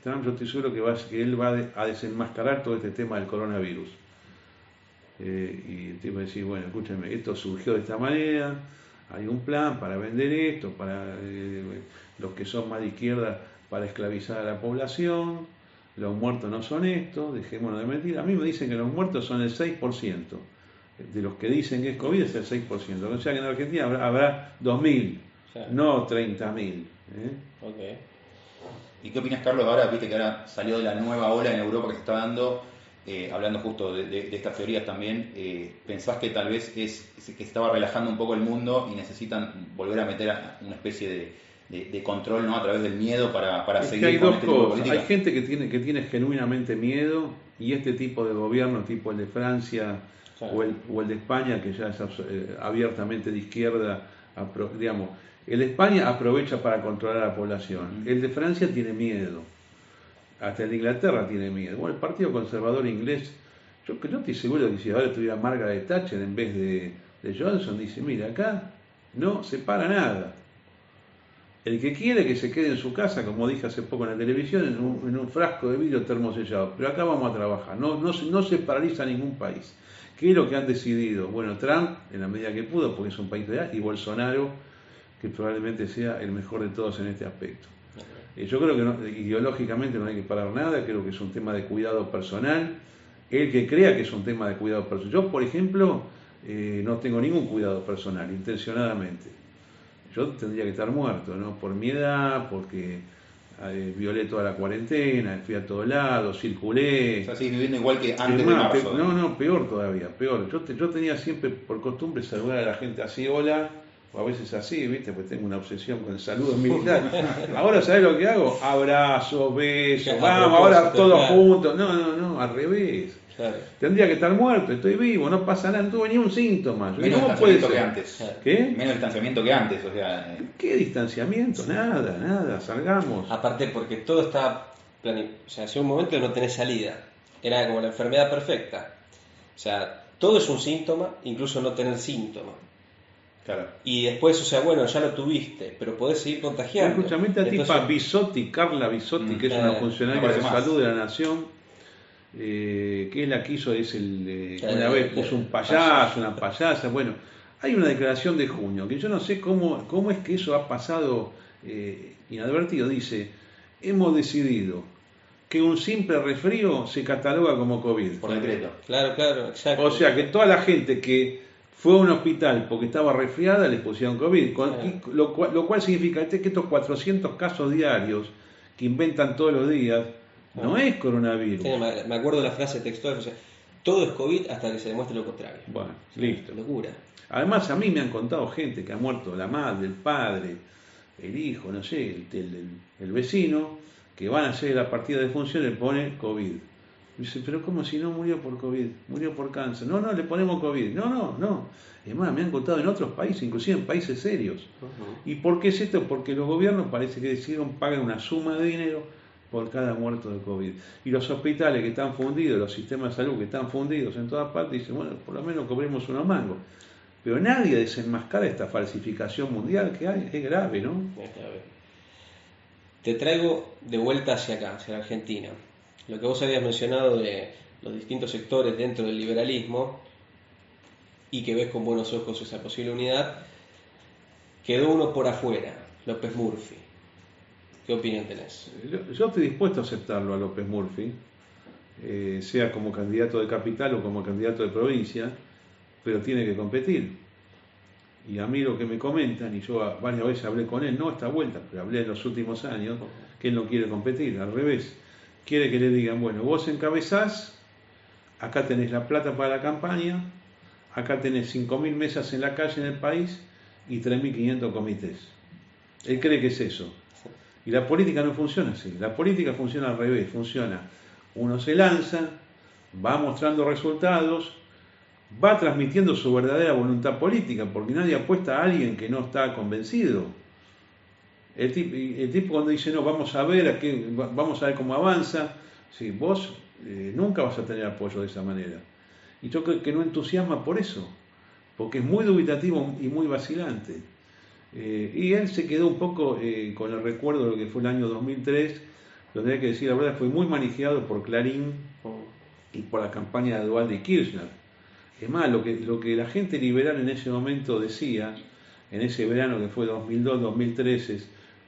yo estoy seguro que él va a desenmascarar todo este tema del coronavirus. Y el tipo va a decir, bueno, escúchame, esto surgió de esta manera, hay un plan para vender esto, para los que son más de izquierda, para esclavizar a la población, los muertos no son estos, dejémonos de mentir. A mí me dicen que los muertos son el 6%. De los que dicen que es COVID es el 6%. O sea que en Argentina habrá 2.000, no 30.000. Okay. ¿Y qué opinas, Carlos? Ahora viste que ahora salió de la nueva ola en Europa que se está dando, hablando justo de estas teorías también. ¿Pensás que tal vez que se estaba relajando un poco el mundo y necesitan volver a meter una especie de control, ¿no?, a través del miedo para seguir hay con dos este tipo de cosas. política? Hay gente que tiene genuinamente miedo, y este tipo de gobierno, tipo el de Francia o el de España, que ya es abiertamente de izquierda, digamos. El de España aprovecha para controlar a la población. El de Francia tiene miedo. Hasta el de Inglaterra tiene miedo. Bueno, el Partido Conservador inglés, yo estoy seguro que si ahora tuviera Margaret Thatcher en vez de Johnson, dice, mira, acá no se para nada. El que quiere que se quede en su casa, como dije hace poco en la televisión, en un frasco de vidrio termosellado. Pero acá vamos a trabajar. No se paraliza ningún país. ¿Qué es lo que han decidido? Bueno, Trump, en la medida que pudo, porque es un país real, y Bolsonaro, que probablemente sea el mejor de todos en este aspecto. Yo creo que ideológicamente no hay que parar nada, creo que es un tema de cuidado personal. El que crea que es un tema de cuidado personal. Yo, por ejemplo, no tengo ningún cuidado personal, intencionadamente. Yo tendría que estar muerto, ¿no? Por mi edad, porque violé toda la cuarentena, fui a todos lados, circulé. O sea, sigues viviendo igual que antes de marzo. No, peor todavía, peor. Yo tenía siempre por costumbre saludar a la gente así, hola, o a veces así, ¿viste? Pues tengo una obsesión con el saludo militar. Ahora, ¿sabés lo que hago? Abrazos, besos, vamos, ahora todos juntos. No, al revés. Claro. Tendría que estar muerto, estoy vivo, no pasa nada, no tuve ni un síntoma. Menos ¿Cómo puede distanciamiento ser? que antes. ¿Qué? Menos distanciamiento que antes, o sea. ¿Qué distanciamiento? Nada, nada, salgamos. Aparte porque todo está o sea, hace un momento no tenés salida. Era como la enfermedad perfecta. O sea, todo es un síntoma, incluso no tener síntomas. Claro. Y después, o sea, bueno, ya lo tuviste, pero podés seguir contagiando. Escúchame, esta tipa Entonces, Bisotti, Carla Bisotti, que es una funcionaria me de parece más. salud de la Nación, que es la que hizo, una El- vez puso un payaso, una payasa. Bueno, hay una declaración de junio que yo no sé cómo es que eso ha pasado inadvertido. Dice: hemos decidido que un simple resfrío se cataloga como COVID. Por decreto. claro, exacto. O sea que toda la gente que fue a un hospital porque estaba resfriada les pusieron COVID, lo cual significa que estos 400 casos diarios que inventan todos los días no es coronavirus. Sí, me acuerdo de la frase textual, o sea, todo es COVID hasta que se demuestre lo contrario. Bueno, listo. Locura. Además, a mí me han contado gente que ha muerto, la madre, el padre, el hijo, no sé, el vecino, que van a hacer la partida de función y le pone COVID. Dice: pero ¿cómo si no murió por COVID? Murió por cáncer. No, le ponemos COVID. No. Es más, me han contado en otros países, inclusive en países serios. ¿Y por qué es esto? Porque los gobiernos parece que decidieron pagar una suma de dinero por cada muerto de COVID. Y los hospitales que están fundidos, los sistemas de salud que están fundidos en todas partes, dicen: bueno, por lo menos cobremos unos mangos. Pero nadie desenmascara esta falsificación mundial que hay, es grave, ¿no? Te traigo de vuelta hacia acá, hacia la Argentina. Lo que vos habías mencionado de los distintos sectores dentro del liberalismo y que ves con buenos ojos esa posible unidad, quedó uno por afuera, López Murphy. ¿Qué opinión tenés? Yo estoy dispuesto a aceptarlo a López Murphy, sea como candidato de capital o como candidato de provincia, pero tiene que competir. Y a mí lo que me comentan, y yo varias veces hablé con él, no esta vuelta, pero hablé en los últimos años, que él no quiere competir, al revés. Quiere que le digan: bueno, vos encabezás, acá tenés la plata para la campaña, acá tenés 5.000 mesas en la calle en el país y 3.500 comités. Él cree que es eso. Y la política no funciona así. La política funciona al revés. Funciona: uno se lanza, va mostrando resultados, va transmitiendo su verdadera voluntad política, porque nadie apuesta a alguien que no está convencido. El tipo cuando dice: no, vamos a ver cómo avanza, sí, vos nunca vas a tener apoyo de esa manera. Y yo creo que no entusiasma por eso, porque es muy dubitativo y muy vacilante. Y él se quedó un poco con el recuerdo de lo que fue el año 2003, donde hay que decir la verdad, fue muy manejado por Clarín y por la campaña de Duhalde y Kirchner. Es más, lo que la gente liberal en ese momento decía, en ese verano que fue 2002-2013,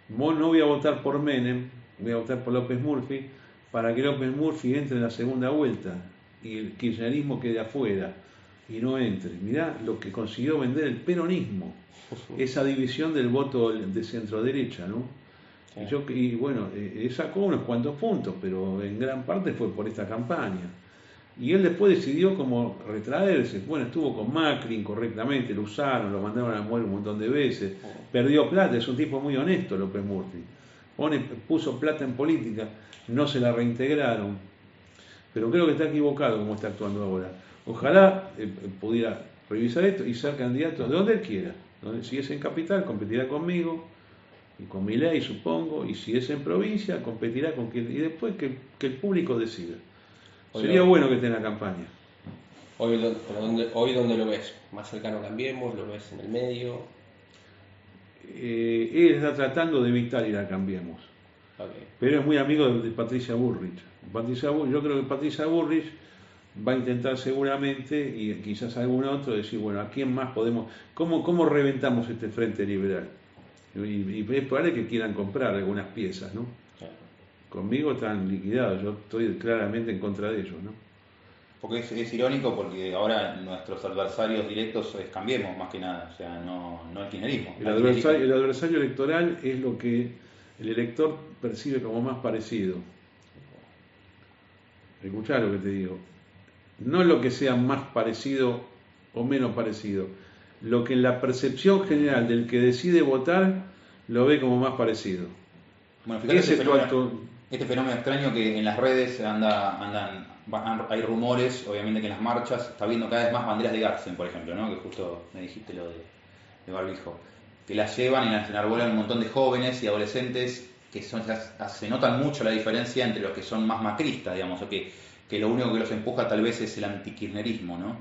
no voy a votar por Menem, voy a votar por López Murphy, para que López Murphy entre en la segunda vuelta y el kirchnerismo quede afuera y no entre. Mirá lo que consiguió vender el peronismo, esa división del voto de centro-derecha, ¿no? Y bueno, sacó unos cuantos puntos, pero en gran parte fue por esta campaña. Y él después decidió como retraerse. Bueno, estuvo con Macri incorrectamente, lo usaron, lo mandaron a morir un montón de veces, perdió plata, es un tipo muy honesto López Murphy. Puso plata en política, no se la reintegraron, pero creo que está equivocado como está actuando ahora. Ojalá pudiera revisar esto y ser candidato de donde él quiera. Si es en capital, competirá conmigo y con Milei, supongo, y si es en provincia, competirá con quien, y después que el público decida. Sería bueno que esté en la campaña. Hoy ¿dónde lo ves? ¿Más cercano a Cambiemos? ¿Lo ves en el medio? Él está tratando de evitar ir a Cambiemos. Okay. Pero es muy amigo de Patricia Bullrich. Yo creo que Patricia Bullrich va a intentar seguramente, y quizás algún otro, decir: bueno, ¿a quién más podemos? ¿Cómo reventamos este frente liberal? Y es probable que quieran comprar algunas piezas, ¿no? Conmigo están liquidados, yo estoy claramente en contra de ellos, ¿no? Porque es irónico, porque ahora nuestros adversarios directos es Cambiemos, más que nada, o sea, no el kirchnerismo. El adversario electoral es lo que el elector percibe como más parecido. Escuchá lo que te digo. No lo que sea más parecido o menos parecido, lo que en la percepción general del que decide votar lo ve como más parecido. Bueno, fíjate Este fenómeno extraño que en las redes hay rumores, obviamente que en las marchas está viendo cada vez más banderas de Garzen, por ejemplo, ¿no? Que justo me dijiste lo de barbijo, que las llevan y las enarbolan un montón de jóvenes y adolescentes que se notan mucho la diferencia entre los que son más macristas, digamos, o que lo único que los empuja tal vez es el antikirchnerismo, ¿no?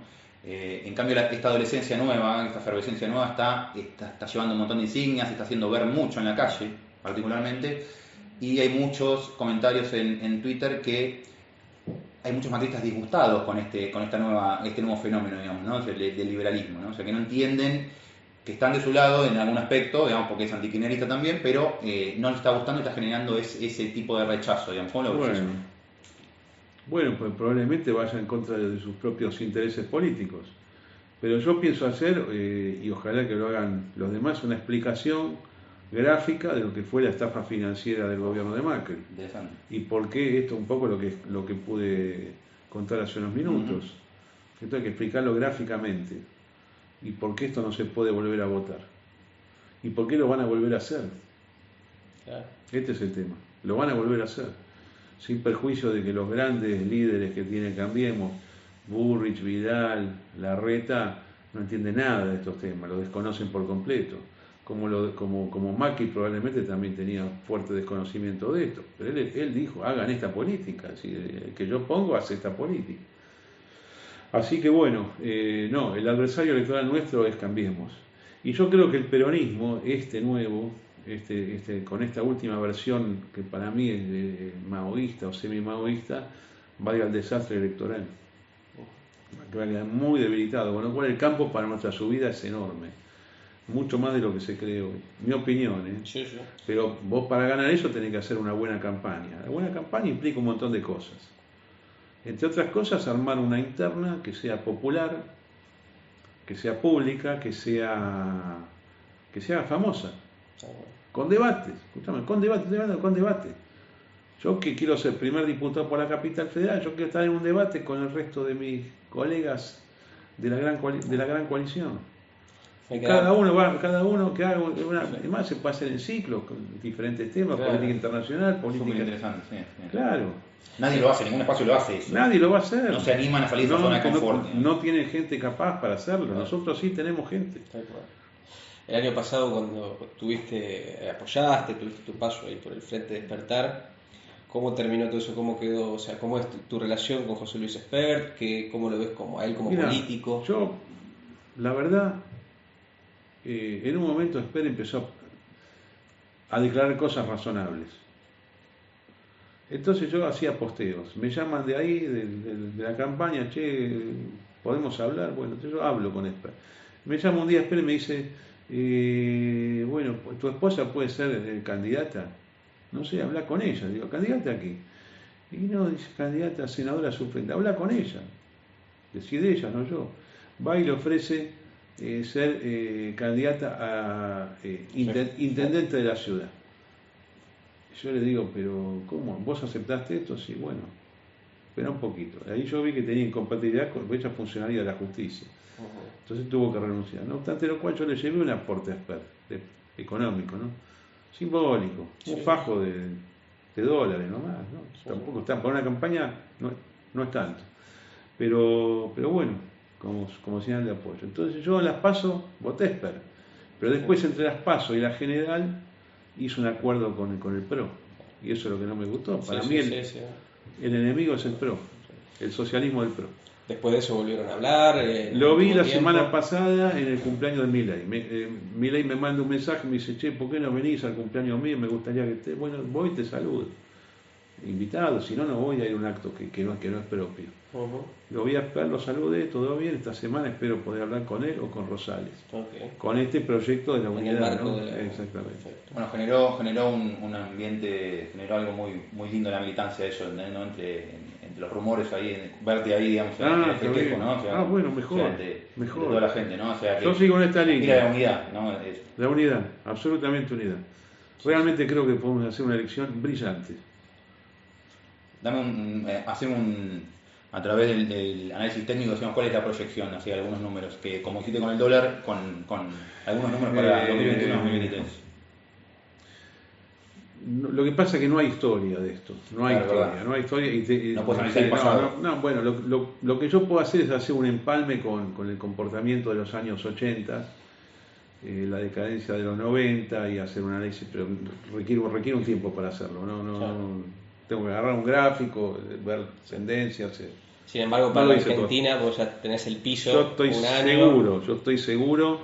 En cambio, esta adolescencia nueva, esta efervescencia nueva está llevando un montón de insignias, se está haciendo ver mucho en la calle, particularmente, y hay muchos comentarios en Twitter que hay muchos macristas disgustados con este nuevo fenómeno, digamos, ¿no? Del liberalismo, ¿no? O sea, que no entienden que están de su lado en algún aspecto, digamos, porque es antikirchnerista también, pero no les está gustando y está generando ese tipo de rechazo, digamos. ¿Cómo lo ves eso? Bueno, pues probablemente vaya en contra de sus propios intereses políticos. Pero yo pienso hacer, y ojalá que lo hagan los demás, una explicación gráfica de lo que fue la estafa financiera del gobierno de Macri. Interesante. Y por qué esto un poco lo que pude contar hace unos minutos. Esto hay que explicarlo gráficamente. Y por qué esto no se puede volver a votar. Y por qué lo van a volver a hacer. Claro. Este es el tema. Lo van a volver a hacer. Sin perjuicio de que los grandes líderes que tiene Cambiemos, Burrich, Vidal, Larreta, no entienden nada de estos temas, lo desconocen por completo. Como Macri probablemente también tenía fuerte desconocimiento de esto. Pero él dijo, hagan esta política, el que yo pongo hace esta política. Así que bueno, no, el adversario electoral nuestro es Cambiemos. Y yo creo que el peronismo, nuevo, con esta última versión que para mí es maoísta o semi-maoísta, va a ir al desastre electoral. Va a quedar muy debilitado, con lo cual el campo para nuestra subida es enorme. Mucho más de lo que se cree hoy. Mi opinión, ¿eh? Sí. Pero vos para ganar eso tenés que hacer una buena campaña. La buena campaña implica un montón de cosas. Entre otras cosas, armar una interna que sea popular, que sea pública, que sea famosa. Con debates, escúchame, con debate. Yo que quiero ser primer diputado por la capital federal, yo quiero estar en un debate con el resto de mis colegas de la gran coalición. Cada uno que haga además se puede hacer en ciclos con diferentes temas, claro. Política internacional, política. Súper interesante, sí. Claro. Nadie lo hace, ningún espacio lo hace eso. Nadie lo va a hacer. No se animan a salir de su zona de confort. No tienen gente capaz para hacerlo. Claro. Nosotros sí tenemos gente. El año pasado cuando apoyaste, tuviste tu paso ahí por el Frente Despertar, ¿cómo terminó todo eso? ¿Cómo quedó? O sea, ¿cómo es tu relación con José Luis Espert? ¿Cómo lo ves a él como político? Yo, la verdad, en un momento Espert empezó a declarar cosas razonables. Entonces yo hacía posteos. Me llaman de ahí, de la campaña, che, ¿podemos hablar? Bueno, entonces yo hablo con Espert. Me llama un día Espert y me dice, bueno, ¿tu esposa puede ser candidata? No sé, habla con ella. Digo, ¿candidata a qué? Y no, dice, candidata a senadora suplente. Habla con ella. Decide ella, no yo. Va y le ofrece ser candidata a intendente de la ciudad. Yo le digo, pero ¿cómo? ¿Vos aceptaste esto? Sí, bueno, espera un poquito. Ahí yo vi que tenía incompatibilidad con ella funcionaria de la justicia. Entonces tuvo que renunciar. No obstante lo cual yo le llevé un aporte económico, ¿no? Simbólico, un fajo de dólares nomás, ¿no? Tampoco está para una campaña, no es tanto. Pero bueno, como señal de apoyo. Entonces yo en las PASO voté Espert, pero después entre las PASO y la general hizo un acuerdo con el PRO, y eso es lo que no me gustó. Para mí el enemigo es el PRO, el socialismo del PRO. Después de eso volvieron a hablar. Lo vi la semana pasada en el cumpleaños de Milei. Milei me manda un mensaje, me dice, che, ¿por qué no venís al cumpleaños mío? Me gustaría que estés. Bueno, voy y te saludo. Invitado, si no, no voy a ir a un acto que no es propio. Lo voy a esperar, lo saludé, todo bien. Esta semana espero poder hablar con él o con Rosales. Con este proyecto de la unidad, ¿no? Exactamente. Bueno, generó un ambiente, generó algo muy lindo en la militancia, eso, ¿no? Entre los rumores ahí, verte ahí, digamos, en el festejo, ¿no? O sea, bueno, mejor. O sea, de toda la gente, ¿no? O sea, que yo sigo en esta línea. La unidad, ¿no? La unidad, absolutamente unidad. Realmente creo que podemos hacer una elección brillante. A través del análisis técnico, decimos cuál es la proyección, así algunos números, que como hiciste con el dólar, con algunos números para 2021-2023. Lo que pasa es que no hay historia de esto, no hay Claro, historia, verdad. no hay historia. No puedes analizar el pasado. Bueno, lo que yo puedo hacer es hacer un empalme con el comportamiento de los años 80, la decadencia de los 90 y hacer un análisis, pero requiere un tiempo para hacerlo. Claro. Tengo que agarrar un gráfico, ver tendencias. Sin embargo, No para lo la hice Argentina, vos ya tenés el piso Yo estoy un año. seguro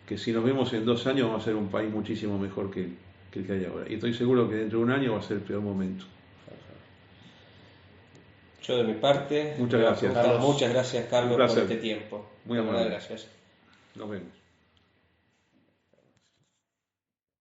que si nos vemos en 2 años va a ser un país muchísimo mejor que el que hay ahora. Y estoy seguro que dentro de un año va a ser el peor momento. Yo de mi parte, Muchas gracias, Carlos. Carlos. Muchas gracias, Carlos, Un por placer. este tiempo. Muy De verdad, amable. gracias. Nos vemos.